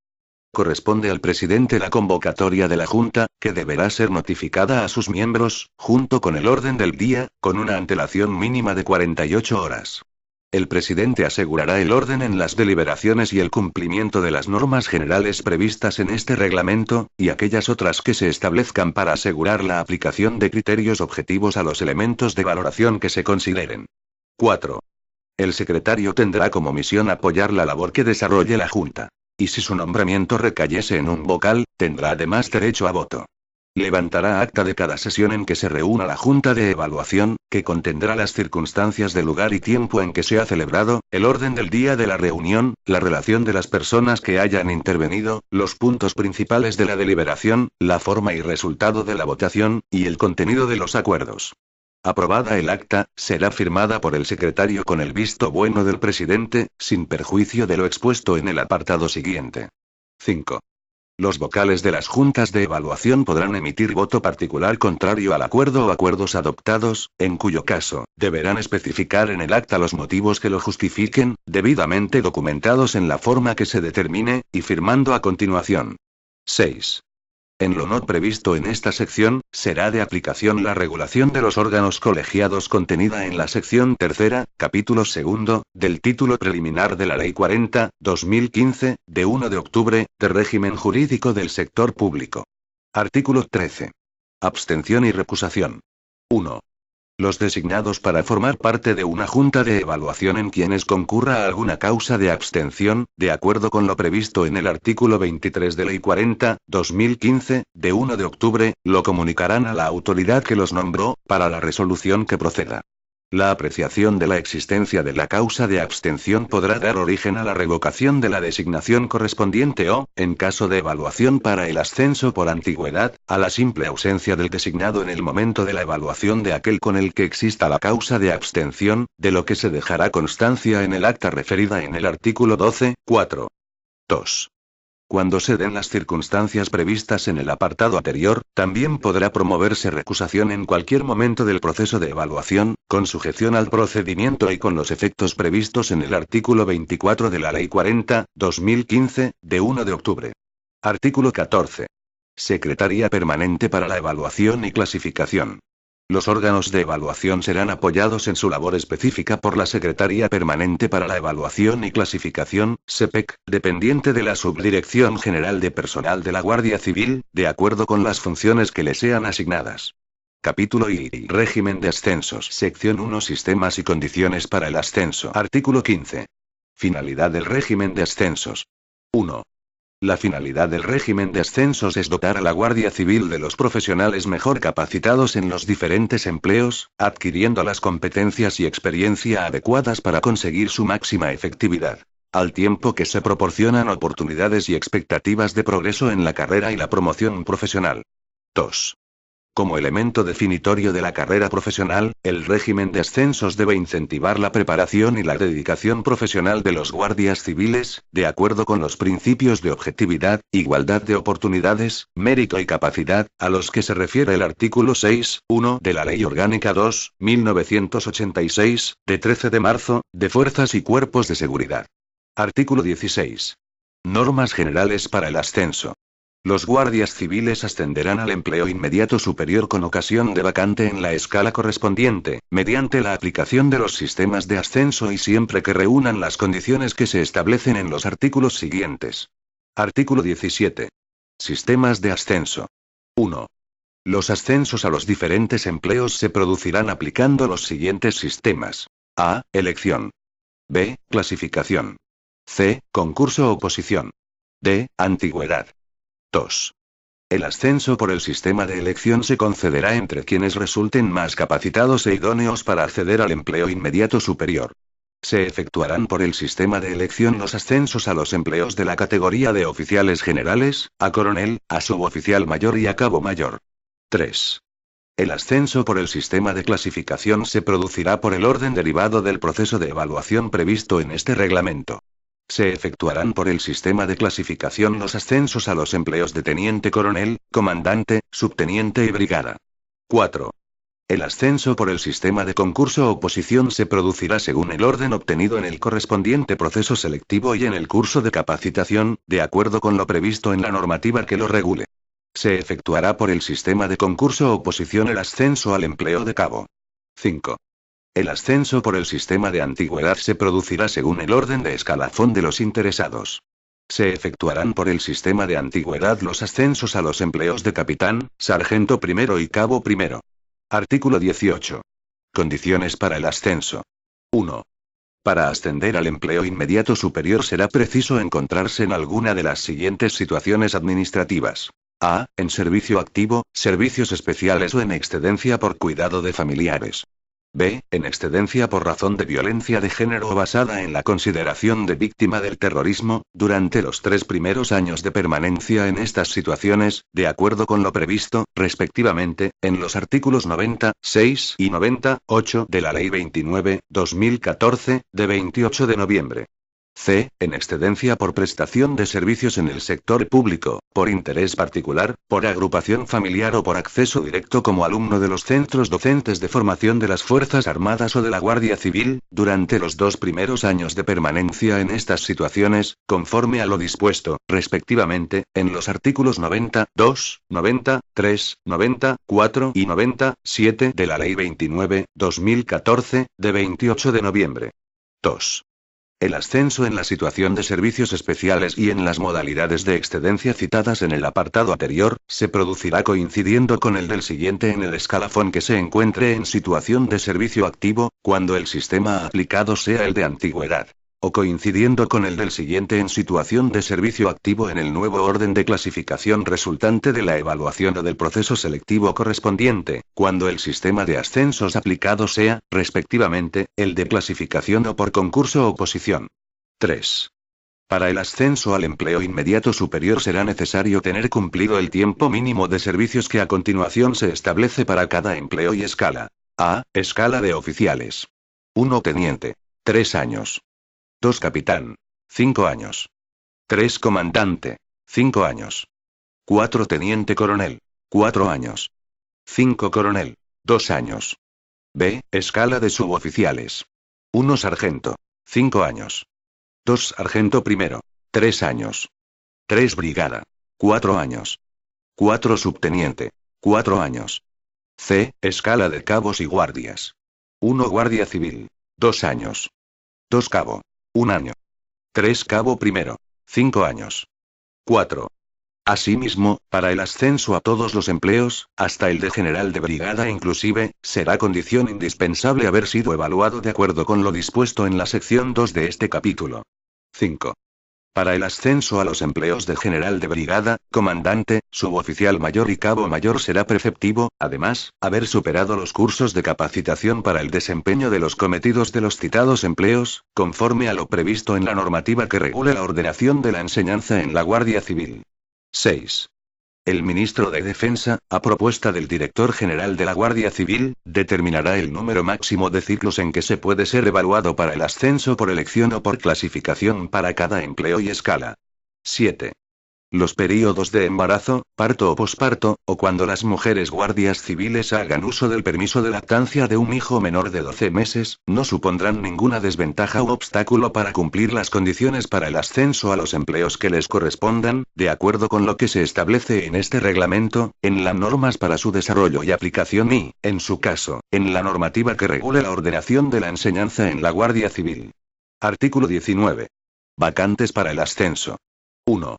Corresponde al presidente la convocatoria de la junta, que deberá ser notificada a sus miembros, junto con el orden del día, con una antelación mínima de 48 horas. El presidente asegurará el orden en las deliberaciones y el cumplimiento de las normas generales previstas en este reglamento, y aquellas otras que se establezcan para asegurar la aplicación de criterios objetivos a los elementos de valoración que se consideren. 4. El secretario tendrá como misión apoyar la labor que desarrolle la Junta. Y si su nombramiento recayese en un vocal, tendrá además derecho a voto. Levantará acta de cada sesión en que se reúna la Junta de Evaluación, que contendrá las circunstancias del lugar y tiempo en que se ha celebrado, el orden del día de la reunión, la relación de las personas que hayan intervenido, los puntos principales de la deliberación, la forma y resultado de la votación, y el contenido de los acuerdos. Aprobada el acta, será firmada por el secretario con el visto bueno del presidente, sin perjuicio de lo expuesto en el apartado siguiente. 5. Los vocales de las juntas de evaluación podrán emitir voto particular contrario al acuerdo o acuerdos adoptados, en cuyo caso, deberán especificar en el acta los motivos que lo justifiquen, debidamente documentados en la forma que se determine, y firmando a continuación. 6. En lo no previsto en esta sección, será de aplicación la regulación de los órganos colegiados contenida en la sección tercera, capítulo segundo, del título preliminar de la Ley 40/2015, de 1 de octubre, de régimen jurídico del sector público. Artículo 13. Abstención y recusación. 1. Los designados para formar parte de una junta de evaluación en quienes concurra alguna causa de abstención, de acuerdo con lo previsto en el artículo 23 de Ley 40/2015, de 1 de octubre, lo comunicarán a la autoridad que los nombró, para la resolución que proceda. La apreciación de la existencia de la causa de abstención podrá dar origen a la revocación de la designación correspondiente o, en caso de evaluación para el ascenso por antigüedad, a la simple ausencia del designado en el momento de la evaluación de aquel con el que exista la causa de abstención, de lo que se dejará constancia en el acta referida en el artículo 12, 4. 2. cuando se den las circunstancias previstas en el apartado anterior, también podrá promoverse recusación en cualquier momento del proceso de evaluación, con sujeción al procedimiento y con los efectos previstos en el artículo 24 de la Ley 40/2015, de 1 de octubre. Artículo 14. Secretaría Permanente para la Evaluación y Clasificación. Los órganos de evaluación serán apoyados en su labor específica por la Secretaría Permanente para la Evaluación y Clasificación, SEPEC, dependiente de la Subdirección General de Personal de la Guardia Civil, de acuerdo con las funciones que le sean asignadas. Capítulo I. Régimen de ascensos. Sección 1. Sistemas y condiciones para el ascenso. Artículo 15. Finalidad del régimen de ascensos. 1. La finalidad del régimen de ascensos es dotar a la Guardia Civil de los profesionales mejor capacitados en los diferentes empleos, adquiriendo las competencias y experiencia adecuadas para conseguir su máxima efectividad, al tiempo que se proporcionan oportunidades y expectativas de progreso en la carrera y la promoción profesional. 2. Como elemento definitorio de la carrera profesional, el régimen de ascensos debe incentivar la preparación y la dedicación profesional de los guardias civiles, de acuerdo con los principios de objetividad, igualdad de oportunidades, mérito y capacidad, a los que se refiere el artículo 6.1 de la Ley Orgánica 2.1986, de 13 de marzo, de Fuerzas y Cuerpos de Seguridad. Artículo 16. Normas generales para el ascenso. Los guardias civiles ascenderán al empleo inmediato superior con ocasión de vacante en la escala correspondiente, mediante la aplicación de los sistemas de ascenso y siempre que reúnan las condiciones que se establecen en los artículos siguientes. Artículo 17. Sistemas de ascenso. 1. Los ascensos a los diferentes empleos se producirán aplicando los siguientes sistemas. A. Elección. B. Clasificación. C. Concurso-oposición. D. Antigüedad. 2. El ascenso por el sistema de elección se concederá entre quienes resulten más capacitados e idóneos para acceder al empleo inmediato superior. Se efectuarán por el sistema de elección los ascensos a los empleos de la categoría de oficiales generales, a coronel, a suboficial mayor y a cabo mayor. 3. El ascenso por el sistema de clasificación se producirá por el orden derivado del proceso de evaluación previsto en este reglamento. Se efectuarán por el sistema de clasificación los ascensos a los empleos de teniente coronel, comandante, subteniente y brigada. 4. El ascenso por el sistema de concurso-oposición se producirá según el orden obtenido en el correspondiente proceso selectivo y en el curso de capacitación, de acuerdo con lo previsto en la normativa que lo regule. Se efectuará por el sistema de concurso-oposición el ascenso al empleo de cabo. 5. El ascenso por el sistema de antigüedad se producirá según el orden de escalafón de los interesados. Se efectuarán por el sistema de antigüedad los ascensos a los empleos de capitán, sargento primero y cabo primero. Artículo 18. Condiciones para el ascenso. 1. Para ascender al empleo inmediato superior será preciso encontrarse en alguna de las siguientes situaciones administrativas. A. En servicio activo, servicios especiales o en excedencia por cuidado de familiares. B. En excedencia por razón de violencia de género o basada en la consideración de víctima del terrorismo, durante los 3 primeros años de permanencia en estas situaciones, de acuerdo con lo previsto, respectivamente, en los artículos 96 y 98 de la Ley 29/2014, de 28 de noviembre. C. En excedencia por prestación de servicios en el sector público, por interés particular, por agrupación familiar o por acceso directo como alumno de los centros docentes de formación de las Fuerzas Armadas o de la Guardia Civil, durante los 2 primeros años de permanencia en estas situaciones, conforme a lo dispuesto, respectivamente, en los artículos 92, 93, 94 y 97 de la Ley 29/2014, de 28 de noviembre. 2. El ascenso en la situación de servicios especiales y en las modalidades de excedencia citadas en el apartado anterior, se producirá coincidiendo con el del siguiente en el escalafón que se encuentre en situación de servicio activo, cuando el sistema aplicado sea el de antigüedad. O coincidiendo con el del siguiente en situación de servicio activo en el nuevo orden de clasificación resultante de la evaluación o del proceso selectivo correspondiente, cuando el sistema de ascensos aplicado sea, respectivamente, el de clasificación o por concurso o oposición. 3. Para el ascenso al empleo inmediato superior será necesario tener cumplido el tiempo mínimo de servicios que a continuación se establece para cada empleo y escala. A. Escala de oficiales. 1. Teniente. 3 años. 2. Capitán. 5 años. 3. Comandante. 5 años. 4 teniente coronel. 4 años. 5 coronel. 2 años. B. Escala de suboficiales. 1 sargento. 5 años. 2 sargento primero. 3 años. 3 brigada. 4 años. 4 subteniente. 4 años. C. Escala de cabos y guardias. 1 guardia civil. 2 años. 2 cabo. 1 año. 3 cabo primero. 5 años. 4. Asimismo, para el ascenso a todos los empleos, hasta el de general de brigada inclusive, será condición indispensable haber sido evaluado de acuerdo con lo dispuesto en la sección 2 de este capítulo. 5. Para el ascenso a los empleos de general de brigada, comandante, suboficial mayor y cabo mayor será preceptivo, además, haber superado los cursos de capacitación para el desempeño de los cometidos de los citados empleos, conforme a lo previsto en la normativa que regule la ordenación de la enseñanza en la Guardia Civil. 6. El ministro de Defensa, a propuesta del director general de la Guardia Civil, determinará el número máximo de ciclos en que se puede ser evaluado para el ascenso por elección o por clasificación para cada empleo y escala. 7. Los períodos de embarazo, parto o posparto, o cuando las mujeres guardias civiles hagan uso del permiso de lactancia de un hijo menor de 12 meses, no supondrán ninguna desventaja u obstáculo para cumplir las condiciones para el ascenso a los empleos que les correspondan, de acuerdo con lo que se establece en este reglamento, en las normas para su desarrollo y aplicación y, en su caso, en la normativa que regule la ordenación de la enseñanza en la Guardia Civil. Artículo 19. Vacantes para el ascenso. 1.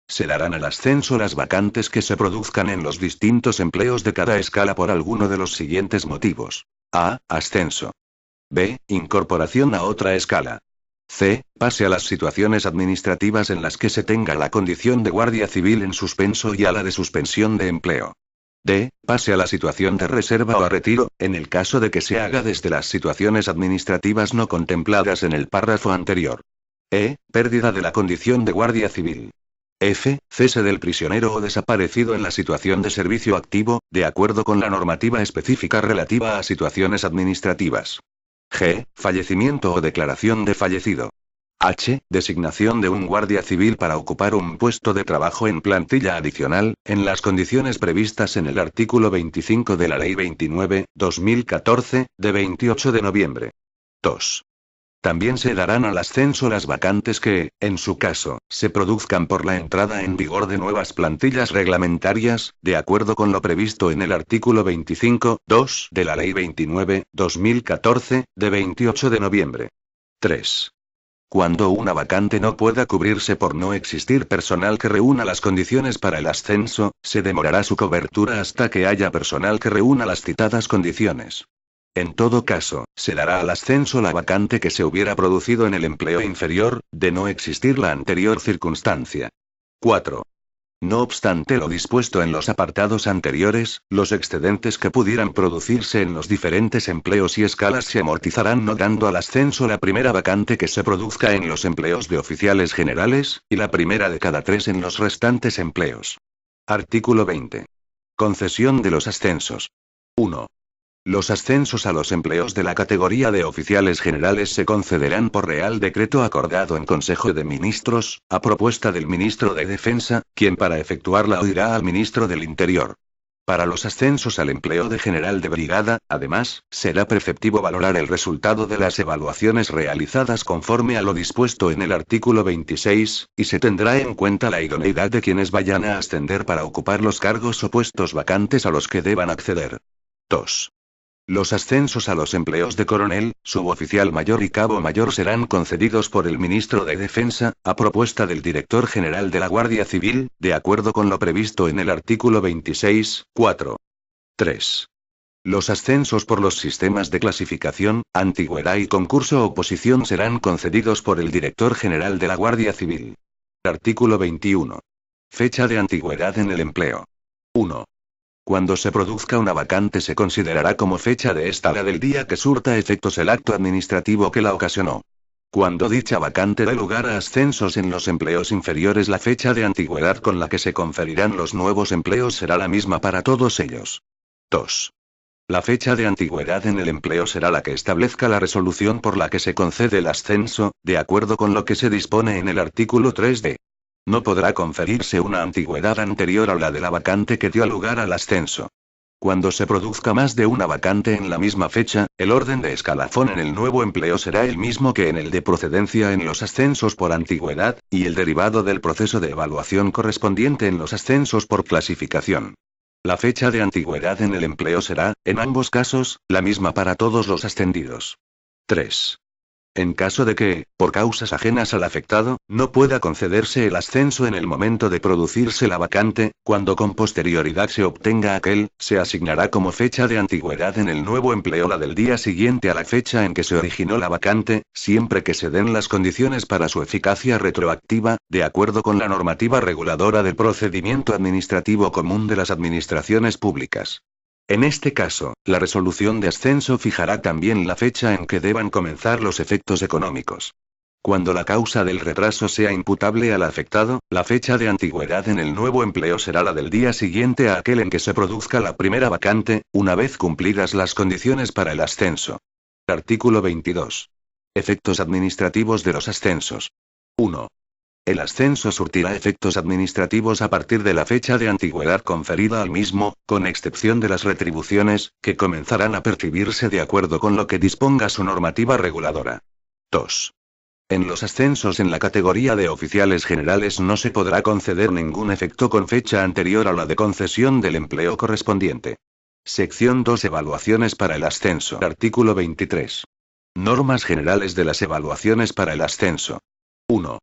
Se darán al ascenso las vacantes que se produzcan en los distintos empleos de cada escala por alguno de los siguientes motivos. A. Ascenso. B. Incorporación a otra escala. C. Pase a las situaciones administrativas en las que se tenga la condición de guardia civil en suspenso y a la de suspensión de empleo. D. Pase a la situación de reserva o a retiro, en el caso de que se haga desde las situaciones administrativas no contempladas en el párrafo anterior. E. Pérdida de la condición de guardia civil. F. Cese del prisionero o desaparecido en la situación de servicio activo, de acuerdo con la normativa específica relativa a situaciones administrativas. G. Fallecimiento o declaración de fallecido. H. Designación de un guardia civil para ocupar un puesto de trabajo en plantilla adicional, en las condiciones previstas en el artículo 25 de la Ley 29/2014, de 28 de noviembre. 2. También se darán al ascenso las vacantes que, en su caso, se produzcan por la entrada en vigor de nuevas plantillas reglamentarias, de acuerdo con lo previsto en el artículo 25(2) de la Ley 29/2014, de 28 de noviembre. 3. Cuando una vacante no pueda cubrirse por no existir personal que reúna las condiciones para el ascenso, se demorará su cobertura hasta que haya personal que reúna las citadas condiciones. En todo caso, se dará al ascenso la vacante que se hubiera producido en el empleo inferior, de no existir la anterior circunstancia. 4. No obstante lo dispuesto en los apartados anteriores, los excedentes que pudieran producirse en los diferentes empleos y escalas se amortizarán no dando al ascenso la primera vacante que se produzca en los empleos de oficiales generales, y la primera de cada 3 en los restantes empleos. Artículo 20. Concesión de los ascensos. 1. Los ascensos a los empleos de la categoría de oficiales generales se concederán por Real Decreto acordado en Consejo de Ministros, a propuesta del Ministro de Defensa, quien para efectuarla oirá al Ministro del Interior. Para los ascensos al empleo de general de brigada, además, será preceptivo valorar el resultado de las evaluaciones realizadas conforme a lo dispuesto en el artículo 26, y se tendrá en cuenta la idoneidad de quienes vayan a ascender para ocupar los cargos o puestos vacantes a los que deban acceder. 2. Los ascensos a los empleos de coronel, suboficial mayor y cabo mayor serán concedidos por el Ministro de Defensa, a propuesta del Director General de la Guardia Civil, de acuerdo con lo previsto en el artículo 26(4). 3. Los ascensos por los sistemas de clasificación, antigüedad y concurso oposición serán concedidos por el Director General de la Guardia Civil. Artículo 21. Fecha de antigüedad en el empleo. 1. Cuando se produzca una vacante se considerará como fecha de esta la del día que surta efectos el acto administrativo que la ocasionó. Cuando dicha vacante dé lugar a ascensos en los empleos inferiores, la fecha de antigüedad con la que se conferirán los nuevos empleos será la misma para todos ellos. 2. La fecha de antigüedad en el empleo será la que establezca la resolución por la que se concede el ascenso, de acuerdo con lo que se dispone en el artículo 3d. No podrá conferirse una antigüedad anterior a la de la vacante que dio lugar al ascenso. Cuando se produzca más de una vacante en la misma fecha, el orden de escalafón en el nuevo empleo será el mismo que en el de procedencia en los ascensos por antigüedad, y el derivado del proceso de evaluación correspondiente en los ascensos por clasificación. La fecha de antigüedad en el empleo será, en ambos casos, la misma para todos los ascendidos. 3. En caso de que, por causas ajenas al afectado, no pueda concederse el ascenso en el momento de producirse la vacante, cuando con posterioridad se obtenga aquel, se asignará como fecha de antigüedad en el nuevo empleo la del día siguiente a la fecha en que se originó la vacante, siempre que se den las condiciones para su eficacia retroactiva, de acuerdo con la normativa reguladora del procedimiento administrativo común de las administraciones públicas. En este caso, la resolución de ascenso fijará también la fecha en que deban comenzar los efectos económicos. Cuando la causa del retraso sea imputable al afectado, la fecha de antigüedad en el nuevo empleo será la del día siguiente a aquel en que se produzca la primera vacante, una vez cumplidas las condiciones para el ascenso. Artículo 22. Efectos administrativos de los ascensos. 1. El ascenso surtirá efectos administrativos a partir de la fecha de antigüedad conferida al mismo, con excepción de las retribuciones, que comenzarán a percibirse de acuerdo con lo que disponga su normativa reguladora. 2. En los ascensos en la categoría de oficiales generales no se podrá conceder ningún efecto con fecha anterior a la de concesión del empleo correspondiente. Sección 2. Evaluaciones para el ascenso. Artículo 23. Normas generales de las evaluaciones para el ascenso. 1.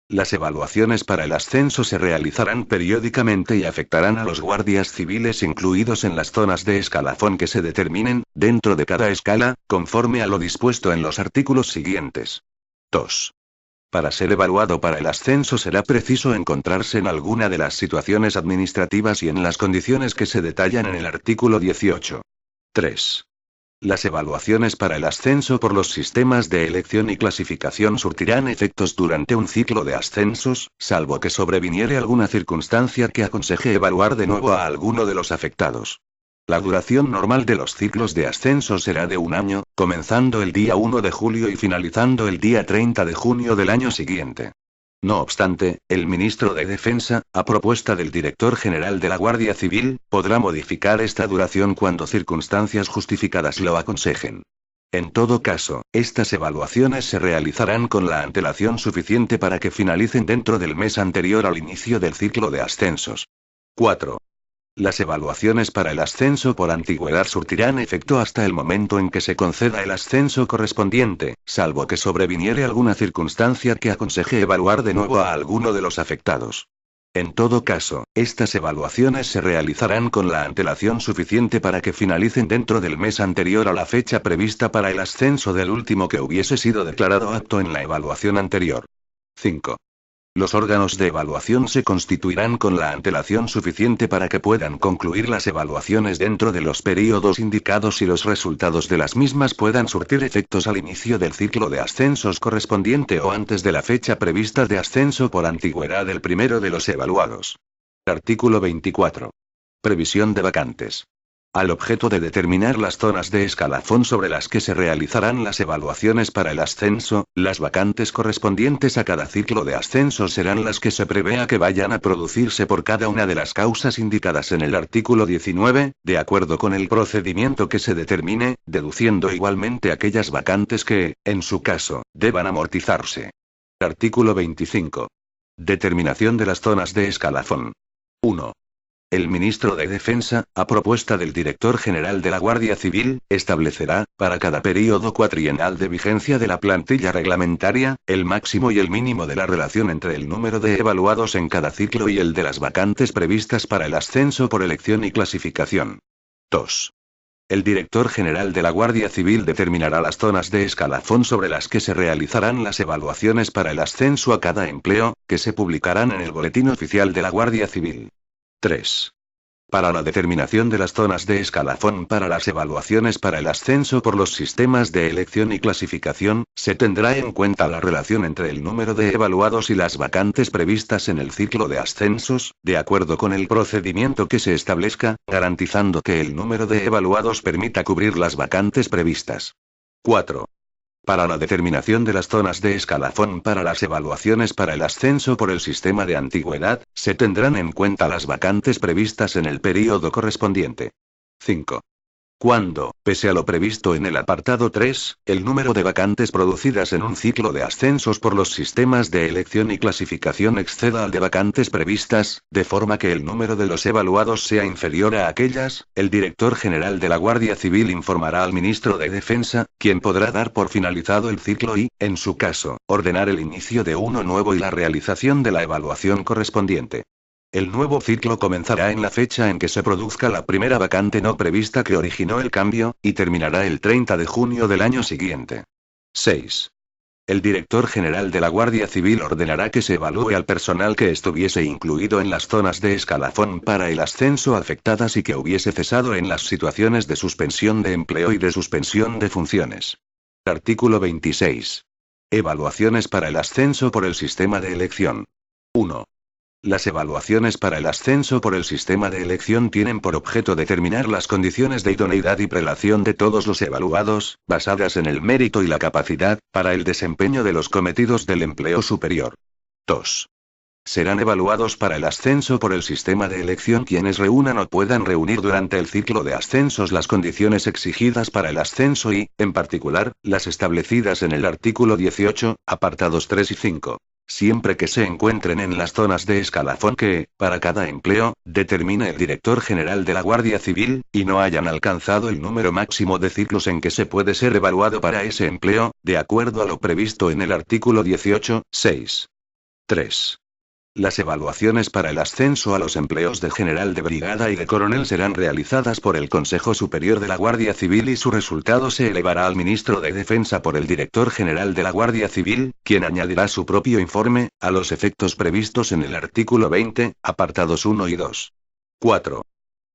Las evaluaciones para el ascenso se realizarán periódicamente y afectarán a los guardias civiles incluidos en las zonas de escalafón que se determinen, dentro de cada escala, conforme a lo dispuesto en los artículos siguientes. 2. Para ser evaluado para el ascenso será preciso encontrarse en alguna de las situaciones administrativas y en las condiciones que se detallan en el artículo 18. 3. Las evaluaciones para el ascenso por los sistemas de elección y clasificación surtirán efectos durante un ciclo de ascensos, salvo que sobreviniere alguna circunstancia que aconseje evaluar de nuevo a alguno de los afectados. La duración normal de los ciclos de ascenso será de un año, comenzando el día 1 de julio y finalizando el día 30 de junio del año siguiente. No obstante, el ministro de Defensa, a propuesta del director general de la Guardia Civil, podrá modificar esta duración cuando circunstancias justificadas lo aconsejen. En todo caso, estas evaluaciones se realizarán con la antelación suficiente para que finalicen dentro del mes anterior al inicio del ciclo de ascensos. 4. Las evaluaciones para el ascenso por antigüedad surtirán efecto hasta el momento en que se conceda el ascenso correspondiente, salvo que sobreviniere alguna circunstancia que aconseje evaluar de nuevo a alguno de los afectados. En todo caso, estas evaluaciones se realizarán con la antelación suficiente para que finalicen dentro del mes anterior a la fecha prevista para el ascenso del último que hubiese sido declarado apto en la evaluación anterior. 5. Los órganos de evaluación se constituirán con la antelación suficiente para que puedan concluir las evaluaciones dentro de los períodos indicados y los resultados de las mismas puedan surtir efectos al inicio del ciclo de ascensos correspondiente o antes de la fecha prevista de ascenso por antigüedad del primero de los evaluados. Artículo 24. Previsión de vacantes. Al objeto de determinar las zonas de escalafón sobre las que se realizarán las evaluaciones para el ascenso, las vacantes correspondientes a cada ciclo de ascenso serán las que se prevea que vayan a producirse por cada una de las causas indicadas en el artículo 19, de acuerdo con el procedimiento que se determine, deduciendo igualmente aquellas vacantes que, en su caso, deban amortizarse. Artículo 25. Determinación de las zonas de escalafón. 1. El ministro de Defensa, a propuesta del director general de la Guardia Civil, establecerá, para cada período cuatrienal de vigencia de la plantilla reglamentaria, el máximo y el mínimo de la relación entre el número de evaluados en cada ciclo y el de las vacantes previstas para el ascenso por elección y clasificación. 2. El director general de la Guardia Civil determinará las zonas de escalafón sobre las que se realizarán las evaluaciones para el ascenso a cada empleo, que se publicarán en el Boletín Oficial de la Guardia Civil. 3. Para la determinación de las zonas de escalafón para las evaluaciones para el ascenso por los sistemas de elección y clasificación, se tendrá en cuenta la relación entre el número de evaluados y las vacantes previstas en el ciclo de ascensos, de acuerdo con el procedimiento que se establezca, garantizando que el número de evaluados permita cubrir las vacantes previstas. 4. Para la determinación de las zonas de escalafón para las evaluaciones para el ascenso por el sistema de antigüedad, se tendrán en cuenta las vacantes previstas en el período correspondiente. 5. Cuando, pese a lo previsto en el apartado 3, el número de vacantes producidas en un ciclo de ascensos por los sistemas de elección y clasificación exceda al de vacantes previstas, de forma que el número de los evaluados sea inferior a aquellas, el director general de la Guardia Civil informará al ministro de Defensa, quien podrá dar por finalizado el ciclo y, en su caso, ordenar el inicio de uno nuevo y la realización de la evaluación correspondiente. El nuevo ciclo comenzará en la fecha en que se produzca la primera vacante no prevista que originó el cambio, y terminará el 30 de junio del año siguiente. 6. El director general de la Guardia Civil ordenará que se evalúe al personal que estuviese incluido en las zonas de escalafón para el ascenso afectadas y que hubiese cesado en las situaciones de suspensión de empleo y de suspensión de funciones. Artículo 26. Evaluaciones para el ascenso por el sistema de elección. 1. Las evaluaciones para el ascenso por el sistema de elección tienen por objeto determinar las condiciones de idoneidad y prelación de todos los evaluados, basadas en el mérito y la capacidad, para el desempeño de los cometidos del empleo superior. 2. Serán evaluados para el ascenso por el sistema de elección quienes reúnan o puedan reunir durante el ciclo de ascensos las condiciones exigidas para el ascenso y, en particular, las establecidas en el artículo 18, apartados 3 y 5. Siempre que se encuentren en las zonas de escalafón que, para cada empleo, determine el director general de la Guardia Civil, y no hayan alcanzado el número máximo de ciclos en que se puede ser evaluado para ese empleo, de acuerdo a lo previsto en el artículo 18, 6. 3. Las evaluaciones para el ascenso a los empleos de general de brigada y de coronel serán realizadas por el Consejo Superior de la Guardia Civil y su resultado se elevará al ministro de Defensa por el director general de la Guardia Civil, quien añadirá su propio informe, a los efectos previstos en el artículo 20, apartados 1 y 2. 4.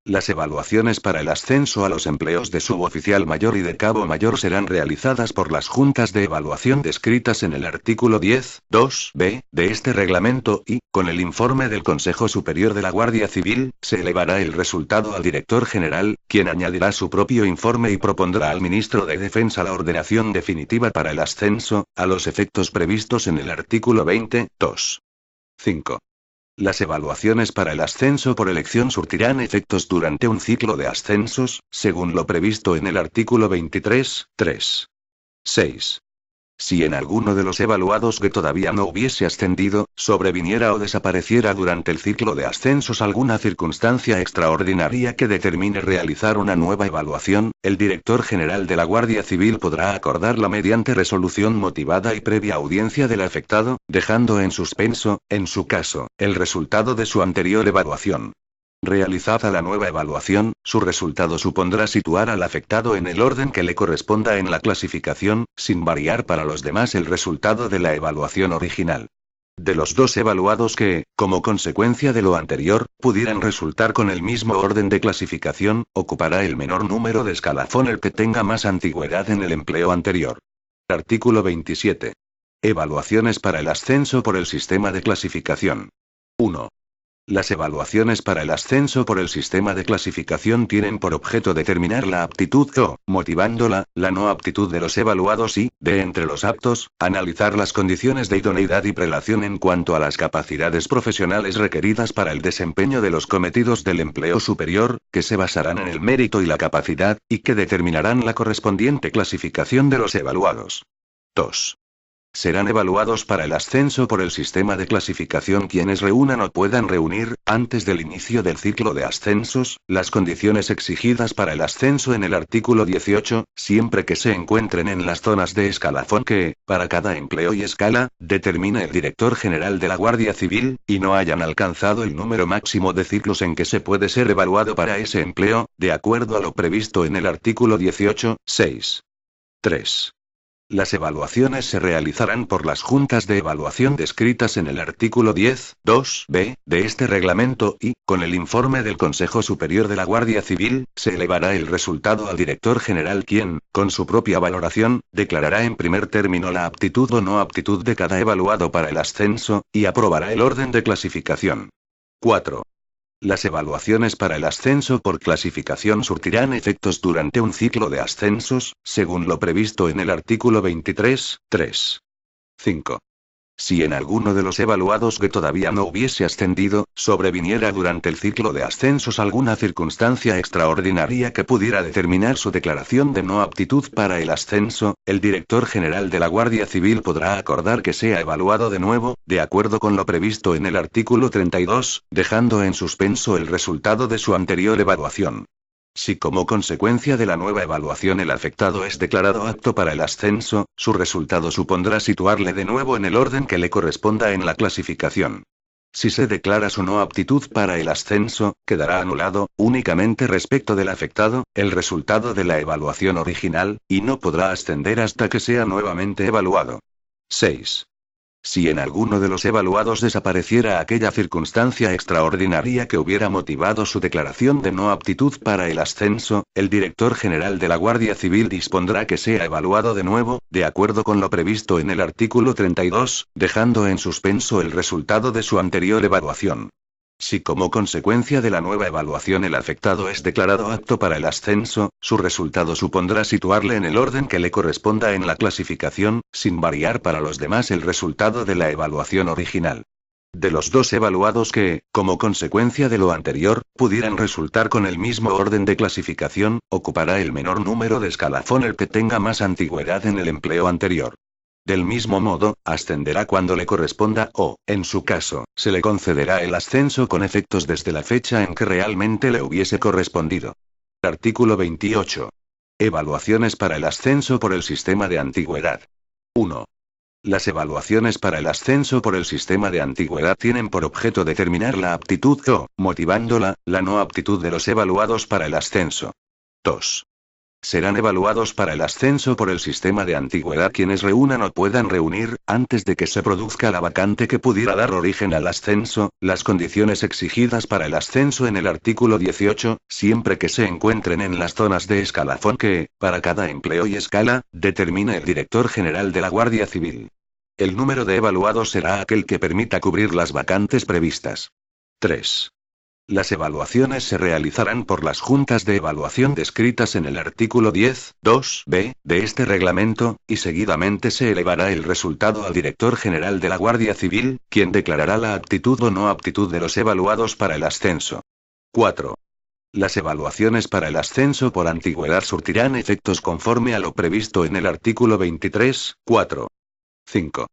Las evaluaciones para el ascenso a los empleos de suboficial mayor y de cabo mayor serán realizadas por las juntas de evaluación descritas en el artículo 10, 2b, de este reglamento y, con el informe del Consejo Superior de la Guardia Civil, se elevará el resultado al director general, quien añadirá su propio informe y propondrá al ministro de Defensa la ordenación definitiva para el ascenso, a los efectos previstos en el artículo 20, 2. 5. Las evaluaciones para el ascenso por elección surtirán efectos durante un ciclo de ascensos, según lo previsto en el artículo 23, 3. 6. Si en alguno de los evaluados que todavía no hubiese ascendido, sobreviniera o desapareciera durante el ciclo de ascensos alguna circunstancia extraordinaria que determine realizar una nueva evaluación, el director general de la Guardia Civil podrá acordarla mediante resolución motivada y previa audiencia del afectado, dejando en suspenso, en su caso, el resultado de su anterior evaluación. Realizada la nueva evaluación, su resultado supondrá situar al afectado en el orden que le corresponda en la clasificación, sin variar para los demás el resultado de la evaluación original. De los dos evaluados que, como consecuencia de lo anterior, pudieran resultar con el mismo orden de clasificación, ocupará el menor número de escalafón el que tenga más antigüedad en el empleo anterior. Artículo 27. Evaluaciones para el ascenso por el sistema de clasificación. 1. Las evaluaciones para el ascenso por el sistema de clasificación tienen por objeto determinar la aptitud o, motivándola, la no aptitud de los evaluados y, de entre los aptos, analizar las condiciones de idoneidad y prelación en cuanto a las capacidades profesionales requeridas para el desempeño de los cometidos del empleo superior, que se basarán en el mérito y la capacidad, y que determinarán la correspondiente clasificación de los evaluados. 2. Serán evaluados para el ascenso por el sistema de clasificación quienes reúnan o puedan reunir, antes del inicio del ciclo de ascensos, las condiciones exigidas para el ascenso en el artículo 18, siempre que se encuentren en las zonas de escalafón que, para cada empleo y escala, determine el director general de la Guardia Civil, y no hayan alcanzado el número máximo de ciclos en que se puede ser evaluado para ese empleo, de acuerdo a lo previsto en el artículo 18, 6. 3. Las evaluaciones se realizarán por las juntas de evaluación descritas en el artículo 10, 2b, de este reglamento y, con el informe del Consejo Superior de la Guardia Civil, se elevará el resultado al director general quien, con su propia valoración, declarará en primer término la aptitud o no aptitud de cada evaluado para el ascenso, y aprobará el orden de clasificación. 4. Las evaluaciones para el ascenso por clasificación surtirán efectos durante un ciclo de ascensos, según lo previsto en el artículo 23, 3. 5. Si en alguno de los evaluados que todavía no hubiese ascendido, sobreviniera durante el ciclo de ascensos alguna circunstancia extraordinaria que pudiera determinar su declaración de no aptitud para el ascenso, el director general de la Guardia Civil podrá acordar que sea evaluado de nuevo, de acuerdo con lo previsto en el artículo 32, dejando en suspenso el resultado de su anterior evaluación. Si como consecuencia de la nueva evaluación el afectado es declarado apto para el ascenso, su resultado supondrá situarle de nuevo en el orden que le corresponda en la clasificación. Si se declara su no aptitud para el ascenso, quedará anulado, únicamente respecto del afectado, el resultado de la evaluación original, y no podrá ascender hasta que sea nuevamente evaluado. 6. Si en alguno de los evaluados desapareciera aquella circunstancia extraordinaria que hubiera motivado su declaración de no aptitud para el ascenso, el director general de la Guardia Civil dispondrá que sea evaluado de nuevo, de acuerdo con lo previsto en el artículo 32, dejando en suspenso el resultado de su anterior evaluación. Si como consecuencia de la nueva evaluación el afectado es declarado apto para el ascenso, su resultado supondrá situarle en el orden que le corresponda en la clasificación, sin variar para los demás el resultado de la evaluación original. De los dos evaluados que, como consecuencia de lo anterior, pudieran resultar con el mismo orden de clasificación, ocupará el menor número de escalafón el que tenga más antigüedad en el empleo anterior. Del mismo modo, ascenderá cuando le corresponda o, en su caso, se le concederá el ascenso con efectos desde la fecha en que realmente le hubiese correspondido. Artículo 28. Evaluaciones para el ascenso por el sistema de antigüedad. 1. Las evaluaciones para el ascenso por el sistema de antigüedad tienen por objeto determinar la aptitud o, motivándola, la no aptitud de los evaluados para el ascenso. 2. Serán evaluados para el ascenso por el sistema de antigüedad quienes reúnan o puedan reunir, antes de que se produzca la vacante que pudiera dar origen al ascenso, las condiciones exigidas para el ascenso en el artículo 18, siempre que se encuentren en las zonas de escalafón que, para cada empleo y escala, determine el director general de la Guardia Civil. El número de evaluados será aquel que permita cubrir las vacantes previstas. 3. Las evaluaciones se realizarán por las juntas de evaluación descritas en el artículo 10, 2b, de este reglamento, y seguidamente se elevará el resultado al director general de la Guardia Civil, quien declarará la aptitud o no aptitud de los evaluados para el ascenso. 4. Las evaluaciones para el ascenso por antigüedad surtirán efectos conforme a lo previsto en el artículo 23, 4. 5.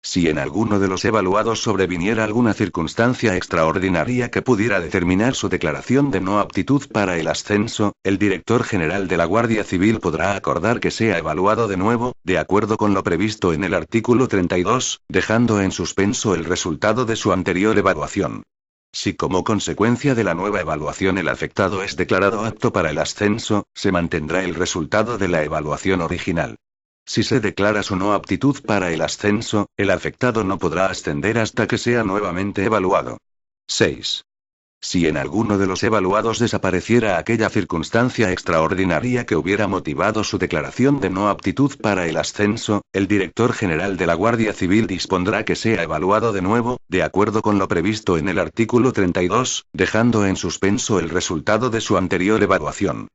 Si en alguno de los evaluados sobreviniera alguna circunstancia extraordinaria que pudiera determinar su declaración de no aptitud para el ascenso, el director general de la Guardia Civil podrá acordar que sea evaluado de nuevo, de acuerdo con lo previsto en el artículo 32, dejando en suspenso el resultado de su anterior evaluación. Si como consecuencia de la nueva evaluación el afectado es declarado apto para el ascenso, se mantendrá el resultado de la evaluación original. Si se declara su no aptitud para el ascenso, el afectado no podrá ascender hasta que sea nuevamente evaluado. 6. Si en alguno de los evaluados desapareciera aquella circunstancia extraordinaria que hubiera motivado su declaración de no aptitud para el ascenso, el director general de la Guardia Civil dispondrá que sea evaluado de nuevo, de acuerdo con lo previsto en el artículo 32, dejando en suspenso el resultado de su anterior evaluación.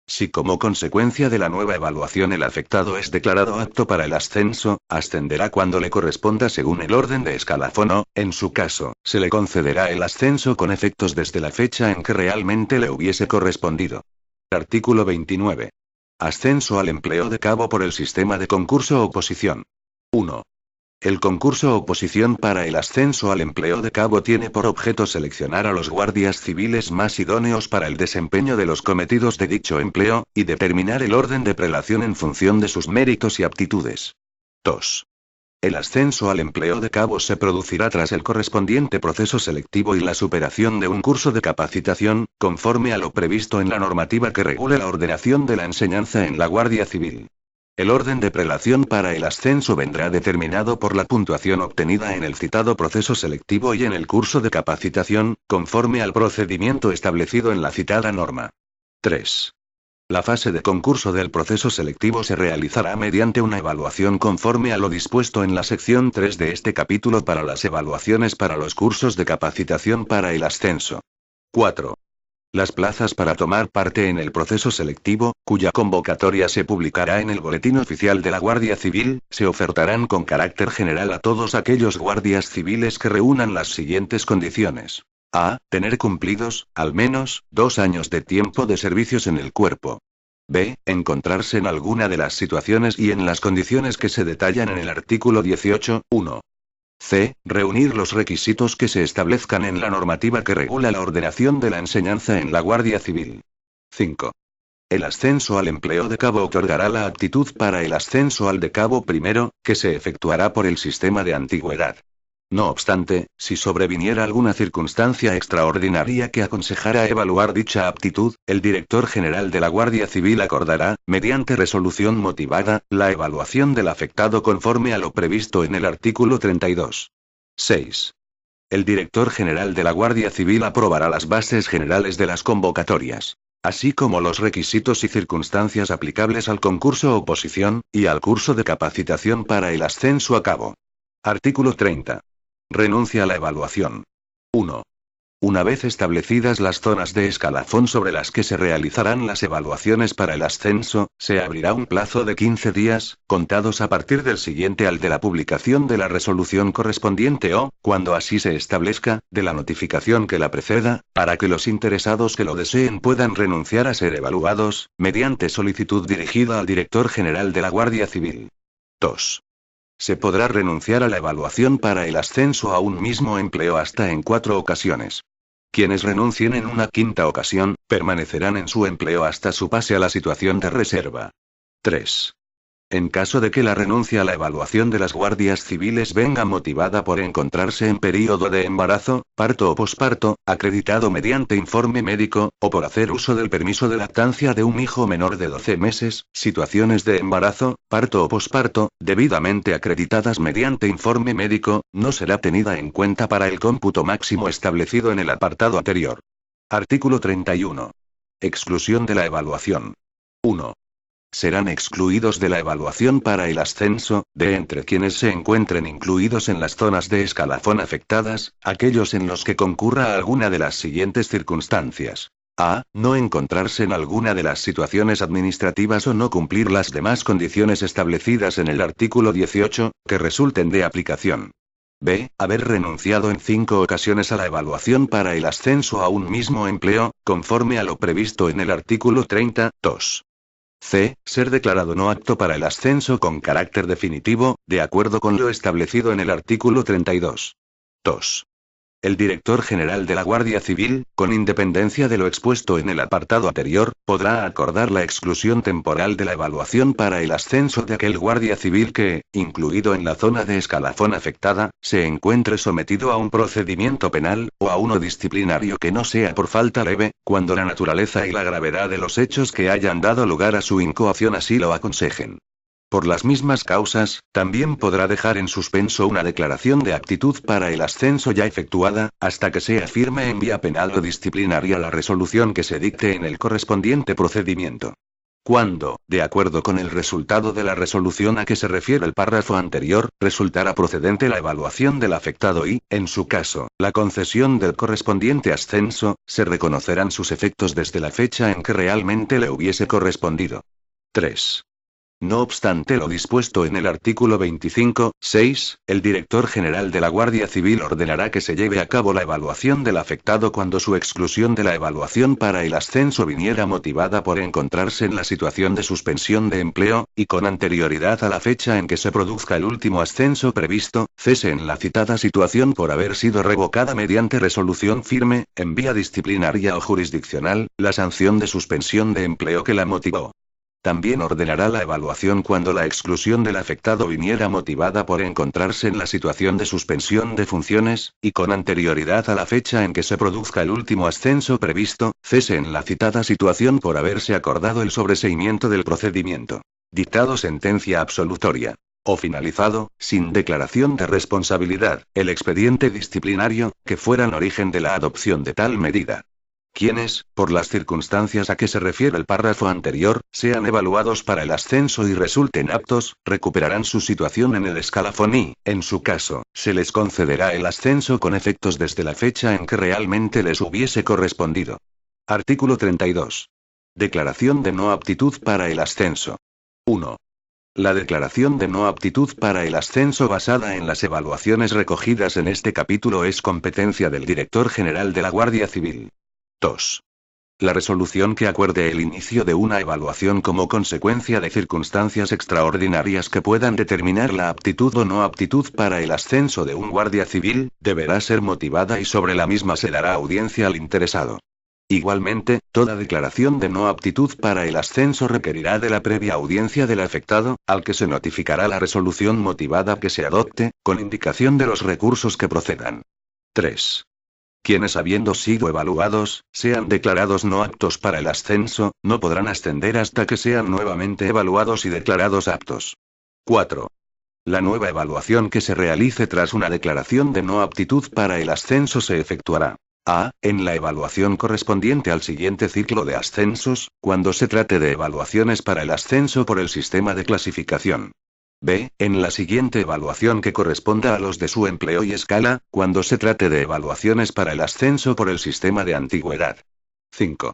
Si como consecuencia de la nueva evaluación el afectado es declarado apto para el ascenso, ascenderá cuando le corresponda según el orden de escalafón o, en su caso, se le concederá el ascenso con efectos desde la fecha en que realmente le hubiese correspondido. Artículo 29. Ascenso al empleo de cabo por el sistema de concurso-oposición. 1. El concurso-oposición para el ascenso al empleo de cabo tiene por objeto seleccionar a los guardias civiles más idóneos para el desempeño de los cometidos de dicho empleo, y determinar el orden de prelación en función de sus méritos y aptitudes. 2. El ascenso al empleo de cabo se producirá tras el correspondiente proceso selectivo y la superación de un curso de capacitación, conforme a lo previsto en la normativa que regule la ordenación de la enseñanza en la Guardia Civil. El orden de prelación para el ascenso vendrá determinado por la puntuación obtenida en el citado proceso selectivo y en el curso de capacitación, conforme al procedimiento establecido en la citada norma. 3. La fase de concurso del proceso selectivo se realizará mediante una evaluación conforme a lo dispuesto en la sección 3 de este capítulo para las evaluaciones para los cursos de capacitación para el ascenso. 4. Las plazas para tomar parte en el proceso selectivo, cuya convocatoria se publicará en el Boletín Oficial de la Guardia Civil, se ofertarán con carácter general a todos aquellos guardias civiles que reúnan las siguientes condiciones. A. Tener cumplidos, al menos, 2 años de tiempo de servicios en el cuerpo. B. Encontrarse en alguna de las situaciones y en las condiciones que se detallan en el artículo 18.1. C. Reunir los requisitos que se establezcan en la normativa que regula la ordenación de la enseñanza en la Guardia Civil. 5. El ascenso al empleo de cabo otorgará la aptitud para el ascenso al de cabo primero, que se efectuará por el sistema de antigüedad. No obstante, si sobreviniera alguna circunstancia extraordinaria que aconsejara evaluar dicha aptitud, el director general de la Guardia Civil acordará, mediante resolución motivada, la evaluación del afectado conforme a lo previsto en el artículo 32. 6. El director general de la Guardia Civil aprobará las bases generales de las convocatorias, así como los requisitos y circunstancias aplicables al concurso oposición, y al curso de capacitación para el ascenso a cabo. Artículo 30. Renuncia a la evaluación. 1. Una vez establecidas las zonas de escalafón sobre las que se realizarán las evaluaciones para el ascenso, se abrirá un plazo de 15 días, contados a partir del siguiente al de la publicación de la resolución correspondiente o, cuando así se establezca, de la notificación que la preceda, para que los interesados que lo deseen puedan renunciar a ser evaluados, mediante solicitud dirigida al director general de la Guardia Civil. 2. Se podrá renunciar a la evaluación para el ascenso a un mismo empleo hasta en 4 ocasiones. Quienes renuncien en una quinta ocasión, permanecerán en su empleo hasta su pase a la situación de reserva. 3. En caso de que la renuncia a la evaluación de las guardias civiles venga motivada por encontrarse en período de embarazo, parto o posparto, acreditado mediante informe médico, o por hacer uso del permiso de lactancia de un hijo menor de 12 meses, situaciones de embarazo, parto o posparto, debidamente acreditadas mediante informe médico, no será tenida en cuenta para el cómputo máximo establecido en el apartado anterior. Artículo 31. Exclusión de la evaluación. 1. Serán excluidos de la evaluación para el ascenso, de entre quienes se encuentren incluidos en las zonas de escalafón afectadas, aquellos en los que concurra alguna de las siguientes circunstancias. A. No encontrarse en alguna de las situaciones administrativas o no cumplir las demás condiciones establecidas en el artículo 18, que resulten de aplicación. B. Haber renunciado en 5 ocasiones a la evaluación para el ascenso a un mismo empleo, conforme a lo previsto en el artículo 30. 2. C. Ser declarado no apto para el ascenso con carácter definitivo, de acuerdo con lo establecido en el artículo 32. 2. El director general de la Guardia Civil, con independencia de lo expuesto en el apartado anterior, podrá acordar la exclusión temporal de la evaluación para el ascenso de aquel guardia civil que, incluido en la zona de escalafón afectada, se encuentre sometido a un procedimiento penal, o a uno disciplinario que no sea por falta leve, cuando la naturaleza y la gravedad de los hechos que hayan dado lugar a su incoación así lo aconsejen. Por las mismas causas, también podrá dejar en suspenso una declaración de aptitud para el ascenso ya efectuada, hasta que sea firme en vía penal o disciplinaria la resolución que se dicte en el correspondiente procedimiento. Cuando, de acuerdo con el resultado de la resolución a que se refiere el párrafo anterior, resultará procedente la evaluación del afectado y, en su caso, la concesión del correspondiente ascenso, se reconocerán sus efectos desde la fecha en que realmente le hubiese correspondido. 3. No obstante lo dispuesto en el artículo 25.6, el director general de la Guardia Civil ordenará que se lleve a cabo la evaluación del afectado cuando su exclusión de la evaluación para el ascenso viniera motivada por encontrarse en la situación de suspensión de empleo, y con anterioridad a la fecha en que se produzca el último ascenso previsto, cese en la citada situación por haber sido revocada mediante resolución firme, en vía disciplinaria o jurisdiccional, la sanción de suspensión de empleo que la motivó. También ordenará la evaluación cuando la exclusión del afectado viniera motivada por encontrarse en la situación de suspensión de funciones, y con anterioridad a la fecha en que se produzca el último ascenso previsto, cese en la citada situación por haberse acordado el sobreseimiento del procedimiento, dictado sentencia absolutoria, o finalizado, sin declaración de responsabilidad, el expediente disciplinario, que fueran origen de la adopción de tal medida. Quienes, por las circunstancias a que se refiere el párrafo anterior, sean evaluados para el ascenso y resulten aptos, recuperarán su situación en el escalafón y, en su caso, se les concederá el ascenso con efectos desde la fecha en que realmente les hubiese correspondido. Artículo 32. Declaración de no aptitud para el ascenso. 1. La declaración de no aptitud para el ascenso basada en las evaluaciones recogidas en este capítulo es competencia del Director General de la Guardia Civil. 2. La resolución que acuerde el inicio de una evaluación como consecuencia de circunstancias extraordinarias que puedan determinar la aptitud o no aptitud para el ascenso de un guardia civil, deberá ser motivada y sobre la misma se dará audiencia al interesado. Igualmente, toda declaración de no aptitud para el ascenso requerirá de la previa audiencia del afectado, al que se notificará la resolución motivada que se adopte, con indicación de los recursos que procedan. 3. Quienes habiendo sido evaluados, sean declarados no aptos para el ascenso, no podrán ascender hasta que sean nuevamente evaluados y declarados aptos. 4. La nueva evaluación que se realice tras una declaración de no aptitud para el ascenso se efectuará. A. En la evaluación correspondiente al siguiente ciclo de ascensos, cuando se trate de evaluaciones para el ascenso por el sistema de clasificación. B. En la siguiente evaluación que corresponda a los de su empleo y escala, cuando se trate de evaluaciones para el ascenso por el sistema de antigüedad. 5.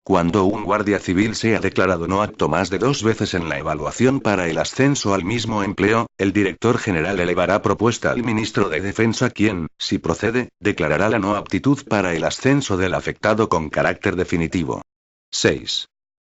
Cuando un guardia civil sea declarado no apto más de 2 veces en la evaluación para el ascenso al mismo empleo, el director general elevará propuesta al ministro de Defensa quien, si procede, declarará la no aptitud para el ascenso del afectado con carácter definitivo. 6.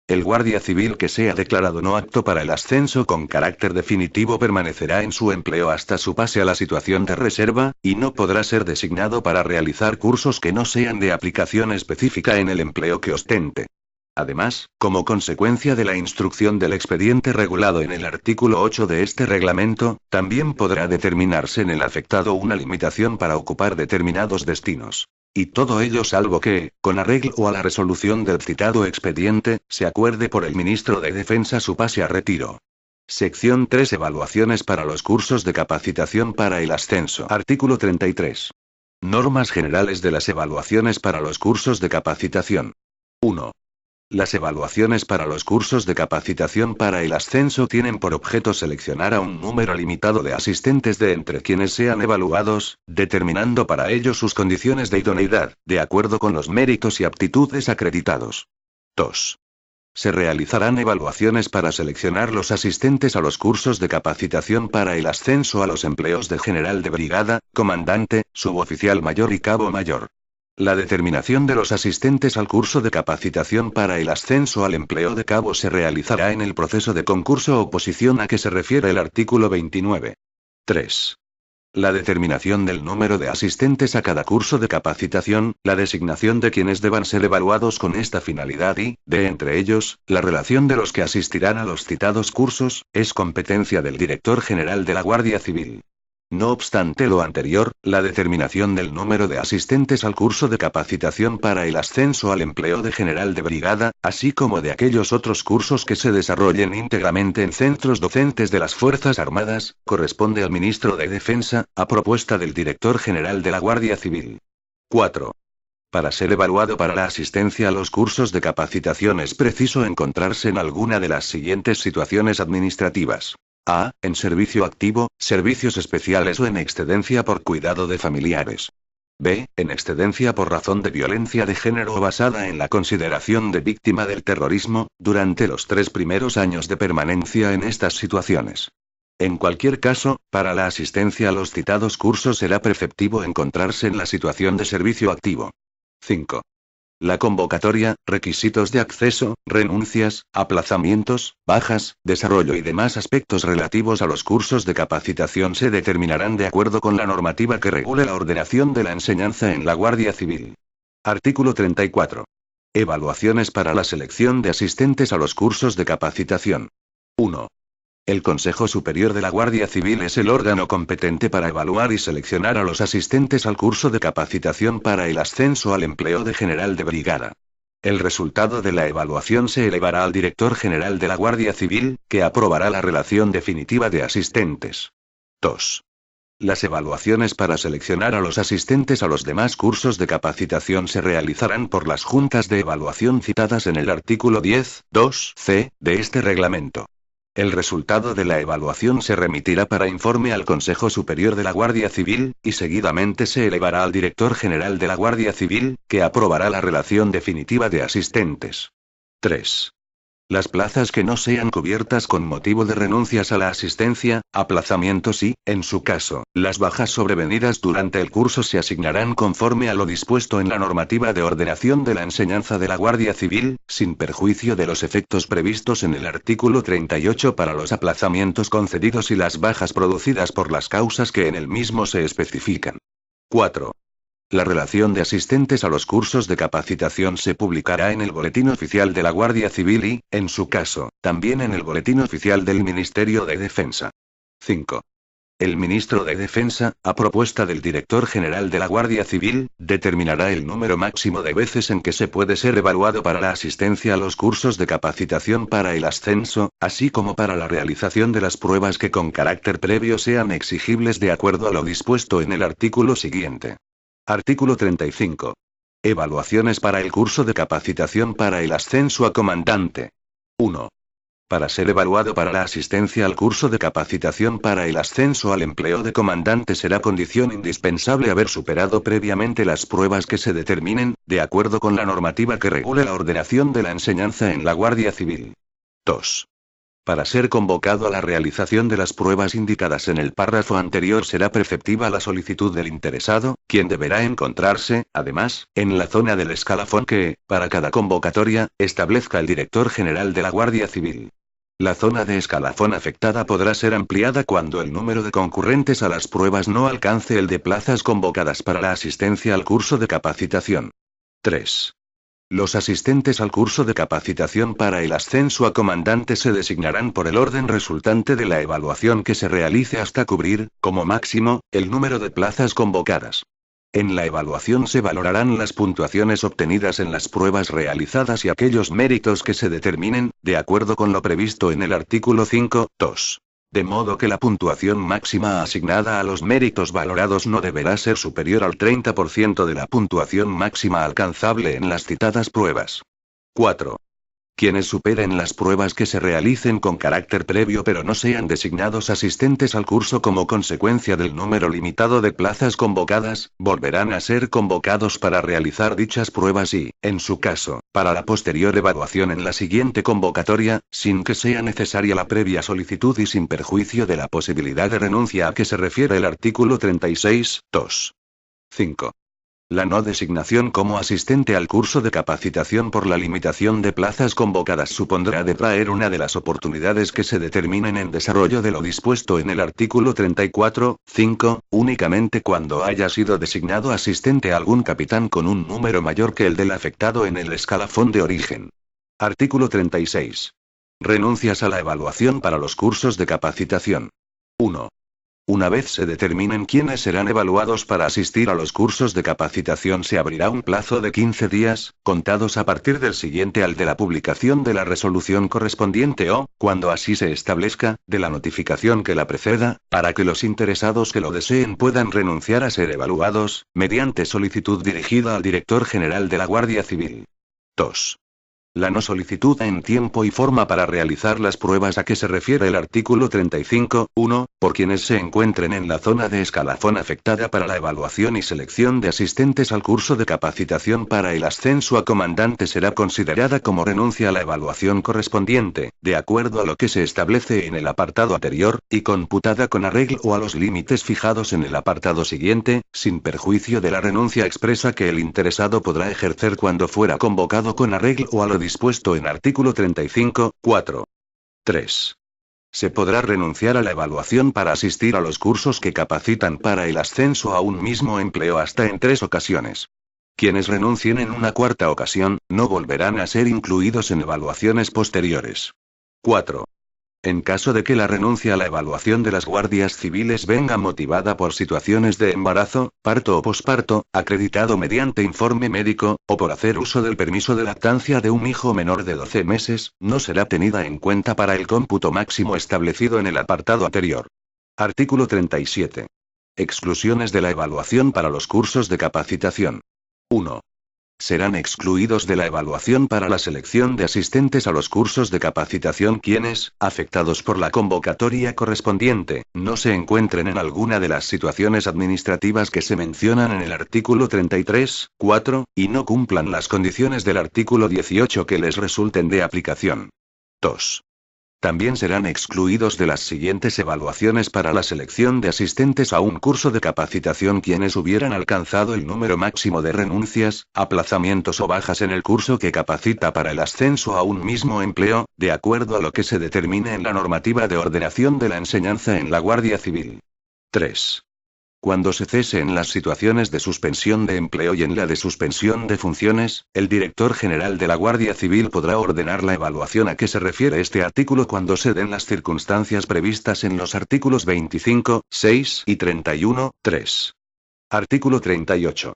El guardia civil que sea declarado no apto para el ascenso con carácter definitivo permanecerá en su empleo hasta su pase a la situación de reserva, y no podrá ser designado para realizar cursos que no sean de aplicación específica en el empleo que ostente. Además, como consecuencia de la instrucción del expediente regulado en el artículo 8 de este reglamento, también podrá determinarse en el afectado una limitación para ocupar determinados destinos. Y todo ello salvo que, con arreglo a la resolución del citado expediente, se acuerde por el ministro de Defensa su pase a retiro. Sección 3. Evaluaciones para los cursos de capacitación para el ascenso. Artículo 33. Normas generales de las evaluaciones para los cursos de capacitación. 1. Las evaluaciones para los cursos de capacitación para el ascenso tienen por objeto seleccionar a un número limitado de asistentes de entre quienes sean evaluados, determinando para ello sus condiciones de idoneidad, de acuerdo con los méritos y aptitudes acreditados. 2. Se realizarán evaluaciones para seleccionar los asistentes a los cursos de capacitación para el ascenso a los empleos de general de brigada, comandante, suboficial mayor y cabo mayor. La determinación de los asistentes al curso de capacitación para el ascenso al empleo de cabo se realizará en el proceso de concurso oposición a que se refiere el artículo 29. 3. La determinación del número de asistentes a cada curso de capacitación, la designación de quienes deban ser evaluados con esta finalidad y, de entre ellos, la relación de los que asistirán a los citados cursos, es competencia del Director General de la Guardia Civil. No obstante lo anterior, la determinación del número de asistentes al curso de capacitación para el ascenso al empleo de general de brigada, así como de aquellos otros cursos que se desarrollen íntegramente en centros docentes de las Fuerzas Armadas, corresponde al ministro de Defensa, a propuesta del Director General de la Guardia Civil. 4. Para ser evaluado para la asistencia a los cursos de capacitación es preciso encontrarse en alguna de las siguientes situaciones administrativas. A. En servicio activo, servicios especiales o en excedencia por cuidado de familiares. B. En excedencia por razón de violencia de género o basada en la consideración de víctima del terrorismo, durante los 3 primeros años de permanencia en estas situaciones. En cualquier caso, para la asistencia a los citados cursos será preceptivo encontrarse en la situación de servicio activo. 5. La convocatoria, requisitos de acceso, renuncias, aplazamientos, bajas, desarrollo y demás aspectos relativos a los cursos de capacitación se determinarán de acuerdo con la normativa que regule la ordenación de la enseñanza en la Guardia Civil. Artículo 34. Evaluaciones para la selección de asistentes a los cursos de capacitación. 1. El Consejo Superior de la Guardia Civil es el órgano competente para evaluar y seleccionar a los asistentes al curso de capacitación para el ascenso al empleo de general de brigada. El resultado de la evaluación se elevará al Director General de la Guardia Civil, que aprobará la relación definitiva de asistentes. 2. Las evaluaciones para seleccionar a los asistentes a los demás cursos de capacitación se realizarán por las juntas de evaluación citadas en el artículo 10.2c de este reglamento. El resultado de la evaluación se remitirá para informe al Consejo Superior de la Guardia Civil, y seguidamente se elevará al Director General de la Guardia Civil, que aprobará la relación definitiva de asistentes. 3. Las plazas que no sean cubiertas con motivo de renuncias a la asistencia, aplazamientos y, en su caso, las bajas sobrevenidas durante el curso se asignarán conforme a lo dispuesto en la normativa de ordenación de la enseñanza de la Guardia Civil, sin perjuicio de los efectos previstos en el artículo 38 para los aplazamientos concedidos y las bajas producidas por las causas que en el mismo se especifican. 4. La relación de asistentes a los cursos de capacitación se publicará en el Boletín Oficial de la Guardia Civil y, en su caso, también en el Boletín Oficial del Ministerio de Defensa. 5. El Ministro de Defensa, a propuesta del Director General de la Guardia Civil, determinará el número máximo de veces en que se puede ser evaluado para la asistencia a los cursos de capacitación para el ascenso, así como para la realización de las pruebas que con carácter previo sean exigibles de acuerdo a lo dispuesto en el artículo siguiente. Artículo 35. Evaluaciones para el curso de capacitación para el ascenso a comandante. 1. Para ser evaluado para la asistencia al curso de capacitación para el ascenso al empleo de comandante será condición indispensable haber superado previamente las pruebas que se determinen, de acuerdo con la normativa que regule la ordenación de la enseñanza en la Guardia Civil. 2. Para ser convocado a la realización de las pruebas indicadas en el párrafo anterior será preceptiva la solicitud del interesado, quien deberá encontrarse, además, en la zona del escalafón que, para cada convocatoria, establezca el Director General de la Guardia Civil. La zona de escalafón afectada podrá ser ampliada cuando el número de concurrentes a las pruebas no alcance el de plazas convocadas para la asistencia al curso de capacitación. 3. Los asistentes al curso de capacitación para el ascenso a comandante se designarán por el orden resultante de la evaluación que se realice hasta cubrir, como máximo, el número de plazas convocadas. En la evaluación se valorarán las puntuaciones obtenidas en las pruebas realizadas y aquellos méritos que se determinen, de acuerdo con lo previsto en el artículo 5.2. De modo que la puntuación máxima asignada a los méritos valorados no deberá ser superior al 30% de la puntuación máxima alcanzable en las citadas pruebas. 4. Quienes superen las pruebas que se realicen con carácter previo pero no sean designados asistentes al curso como consecuencia del número limitado de plazas convocadas, volverán a ser convocados para realizar dichas pruebas y, en su caso, para la posterior evaluación en la siguiente convocatoria, sin que sea necesaria la previa solicitud y sin perjuicio de la posibilidad de renuncia a que se refiere el artículo 36.2. 5. La no designación como asistente al curso de capacitación por la limitación de plazas convocadas supondrá detraer una de las oportunidades que se determinen en desarrollo de lo dispuesto en el artículo 34.5, únicamente cuando haya sido designado asistente a algún capitán con un número mayor que el del afectado en el escalafón de origen. Artículo 36. Renuncias a la evaluación para los cursos de capacitación. 1. Una vez se determinen quiénes serán evaluados para asistir a los cursos de capacitación, se abrirá un plazo de 15 días, contados a partir del siguiente al de la publicación de la resolución correspondiente o, cuando así se establezca, de la notificación que la preceda, para que los interesados que lo deseen puedan renunciar a ser evaluados, mediante solicitud dirigida al Director General de la Guardia Civil. 2. La no solicitud en tiempo y forma para realizar las pruebas a que se refiere el artículo 35.1, por quienes se encuentren en la zona de escalafón afectada para la evaluación y selección de asistentes al curso de capacitación para el ascenso a comandante será considerada como renuncia a la evaluación correspondiente, de acuerdo a lo que se establece en el apartado anterior, y computada con arreglo a los límites fijados en el apartado siguiente, sin perjuicio de la renuncia expresa que el interesado podrá ejercer cuando fuera convocado con arreglo a lo dispuesto en artículo 35.4. 3. Se podrá renunciar a la evaluación para asistir a los cursos que capacitan para el ascenso a un mismo empleo hasta en 3 ocasiones. Quienes renuncien en una cuarta ocasión, no volverán a ser incluidos en evaluaciones posteriores. 4. En caso de que la renuncia a la evaluación de las guardias civiles venga motivada por situaciones de embarazo, parto o posparto, acreditado mediante informe médico, o por hacer uso del permiso de lactancia de un hijo menor de 12 meses, no será tenida en cuenta para el cómputo máximo establecido en el apartado anterior. Artículo 37. Exclusiones de la evaluación para los cursos de capacitación. 1. Serán excluidos de la evaluación para la selección de asistentes a los cursos de capacitación quienes, afectados por la convocatoria correspondiente, no se encuentren en alguna de las situaciones administrativas que se mencionan en el artículo 33.4, y no cumplan las condiciones del artículo 18 que les resulten de aplicación. 2. También serán excluidos de las siguientes evaluaciones para la selección de asistentes a un curso de capacitación quienes hubieran alcanzado el número máximo de renuncias, aplazamientos o bajas en el curso que capacita para el ascenso a un mismo empleo, de acuerdo a lo que se determine en la normativa de ordenación de la enseñanza en la Guardia Civil. 3. Cuando se cese en las situaciones de suspensión de empleo y en la de suspensión de funciones, el director general de la Guardia Civil podrá ordenar la evaluación a que se refiere este artículo cuando se den las circunstancias previstas en los artículos 25, 6 y 31, 3. Artículo 38.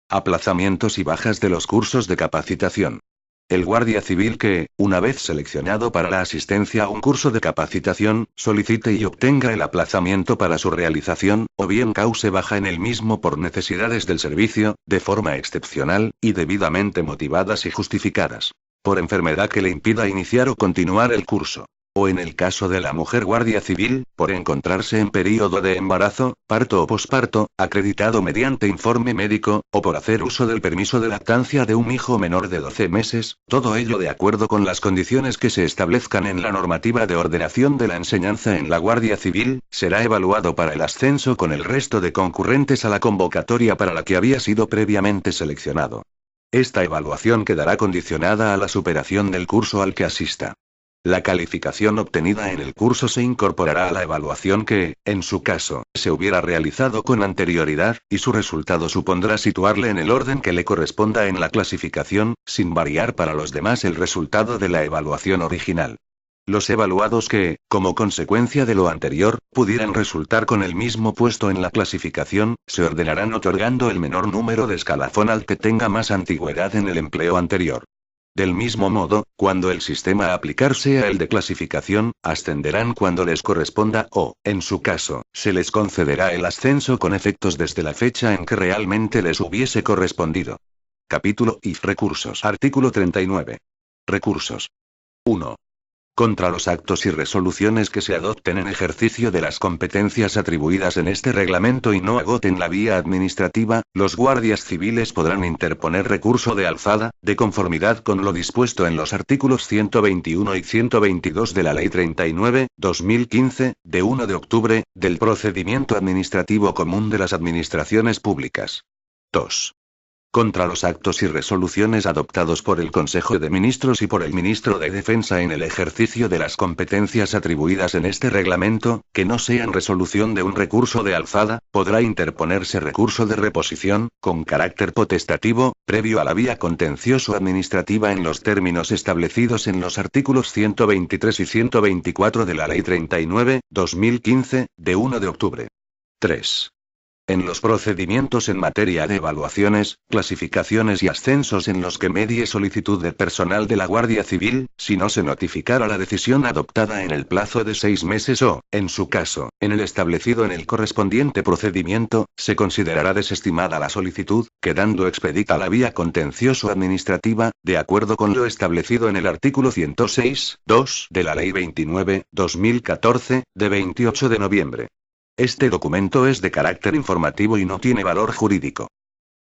Aplazamientos y bajas de los cursos de capacitación. El guardia civil que, una vez seleccionado para la asistencia a un curso de capacitación, solicite y obtenga el aplazamiento para su realización, o bien cause baja en el mismo por necesidades del servicio, de forma excepcional, y debidamente motivadas y justificadas. Por enfermedad que le impida iniciar o continuar el curso. O en el caso de la mujer guardia civil, por encontrarse en período de embarazo, parto o posparto, acreditado mediante informe médico, o por hacer uso del permiso de lactancia de un hijo menor de 12 meses, todo ello de acuerdo con las condiciones que se establezcan en la normativa de ordenación de la enseñanza en la Guardia Civil, será evaluado para el ascenso con el resto de concurrentes a la convocatoria para la que había sido previamente seleccionado. Esta evaluación quedará condicionada a la superación del curso al que asista. La calificación obtenida en el curso se incorporará a la evaluación que, en su caso, se hubiera realizado con anterioridad, y su resultado supondrá situarle en el orden que le corresponda en la clasificación, sin variar para los demás el resultado de la evaluación original. Los evaluados que, como consecuencia de lo anterior, pudieran resultar con el mismo puesto en la clasificación, se ordenarán otorgando el menor número de escalafón al que tenga más antigüedad en el empleo anterior. Del mismo modo, cuando el sistema a aplicar sea el de clasificación, ascenderán cuando les corresponda o, en su caso, se les concederá el ascenso con efectos desde la fecha en que realmente les hubiese correspondido. Capítulo y recursos. Artículo 39. Recursos. 1. Contra los actos y resoluciones que se adopten en ejercicio de las competencias atribuidas en este reglamento y no agoten la vía administrativa, los guardias civiles podrán interponer recurso de alzada, de conformidad con lo dispuesto en los artículos 121 y 122 de la Ley 39/2015, de 1 de octubre, del Procedimiento Administrativo Común de las Administraciones Públicas. 2. Contra los actos y resoluciones adoptados por el Consejo de Ministros y por el Ministro de Defensa en el ejercicio de las competencias atribuidas en este reglamento, que no sean resolución de un recurso de alzada, podrá interponerse recurso de reposición, con carácter potestativo, previo a la vía contencioso-administrativa en los términos establecidos en los artículos 123 y 124 de la Ley 39/2015, de 1 de octubre. 3. En los procedimientos en materia de evaluaciones, clasificaciones y ascensos en los que medie solicitud de personal de la Guardia Civil, si no se notificara la decisión adoptada en el plazo de 6 meses o, en su caso, en el establecido en el correspondiente procedimiento, se considerará desestimada la solicitud, quedando expedita la vía contencioso-administrativa, de acuerdo con lo establecido en el artículo 106.2 de la Ley 29/2014, de 28 de noviembre. Este documento es de carácter informativo y no tiene valor jurídico.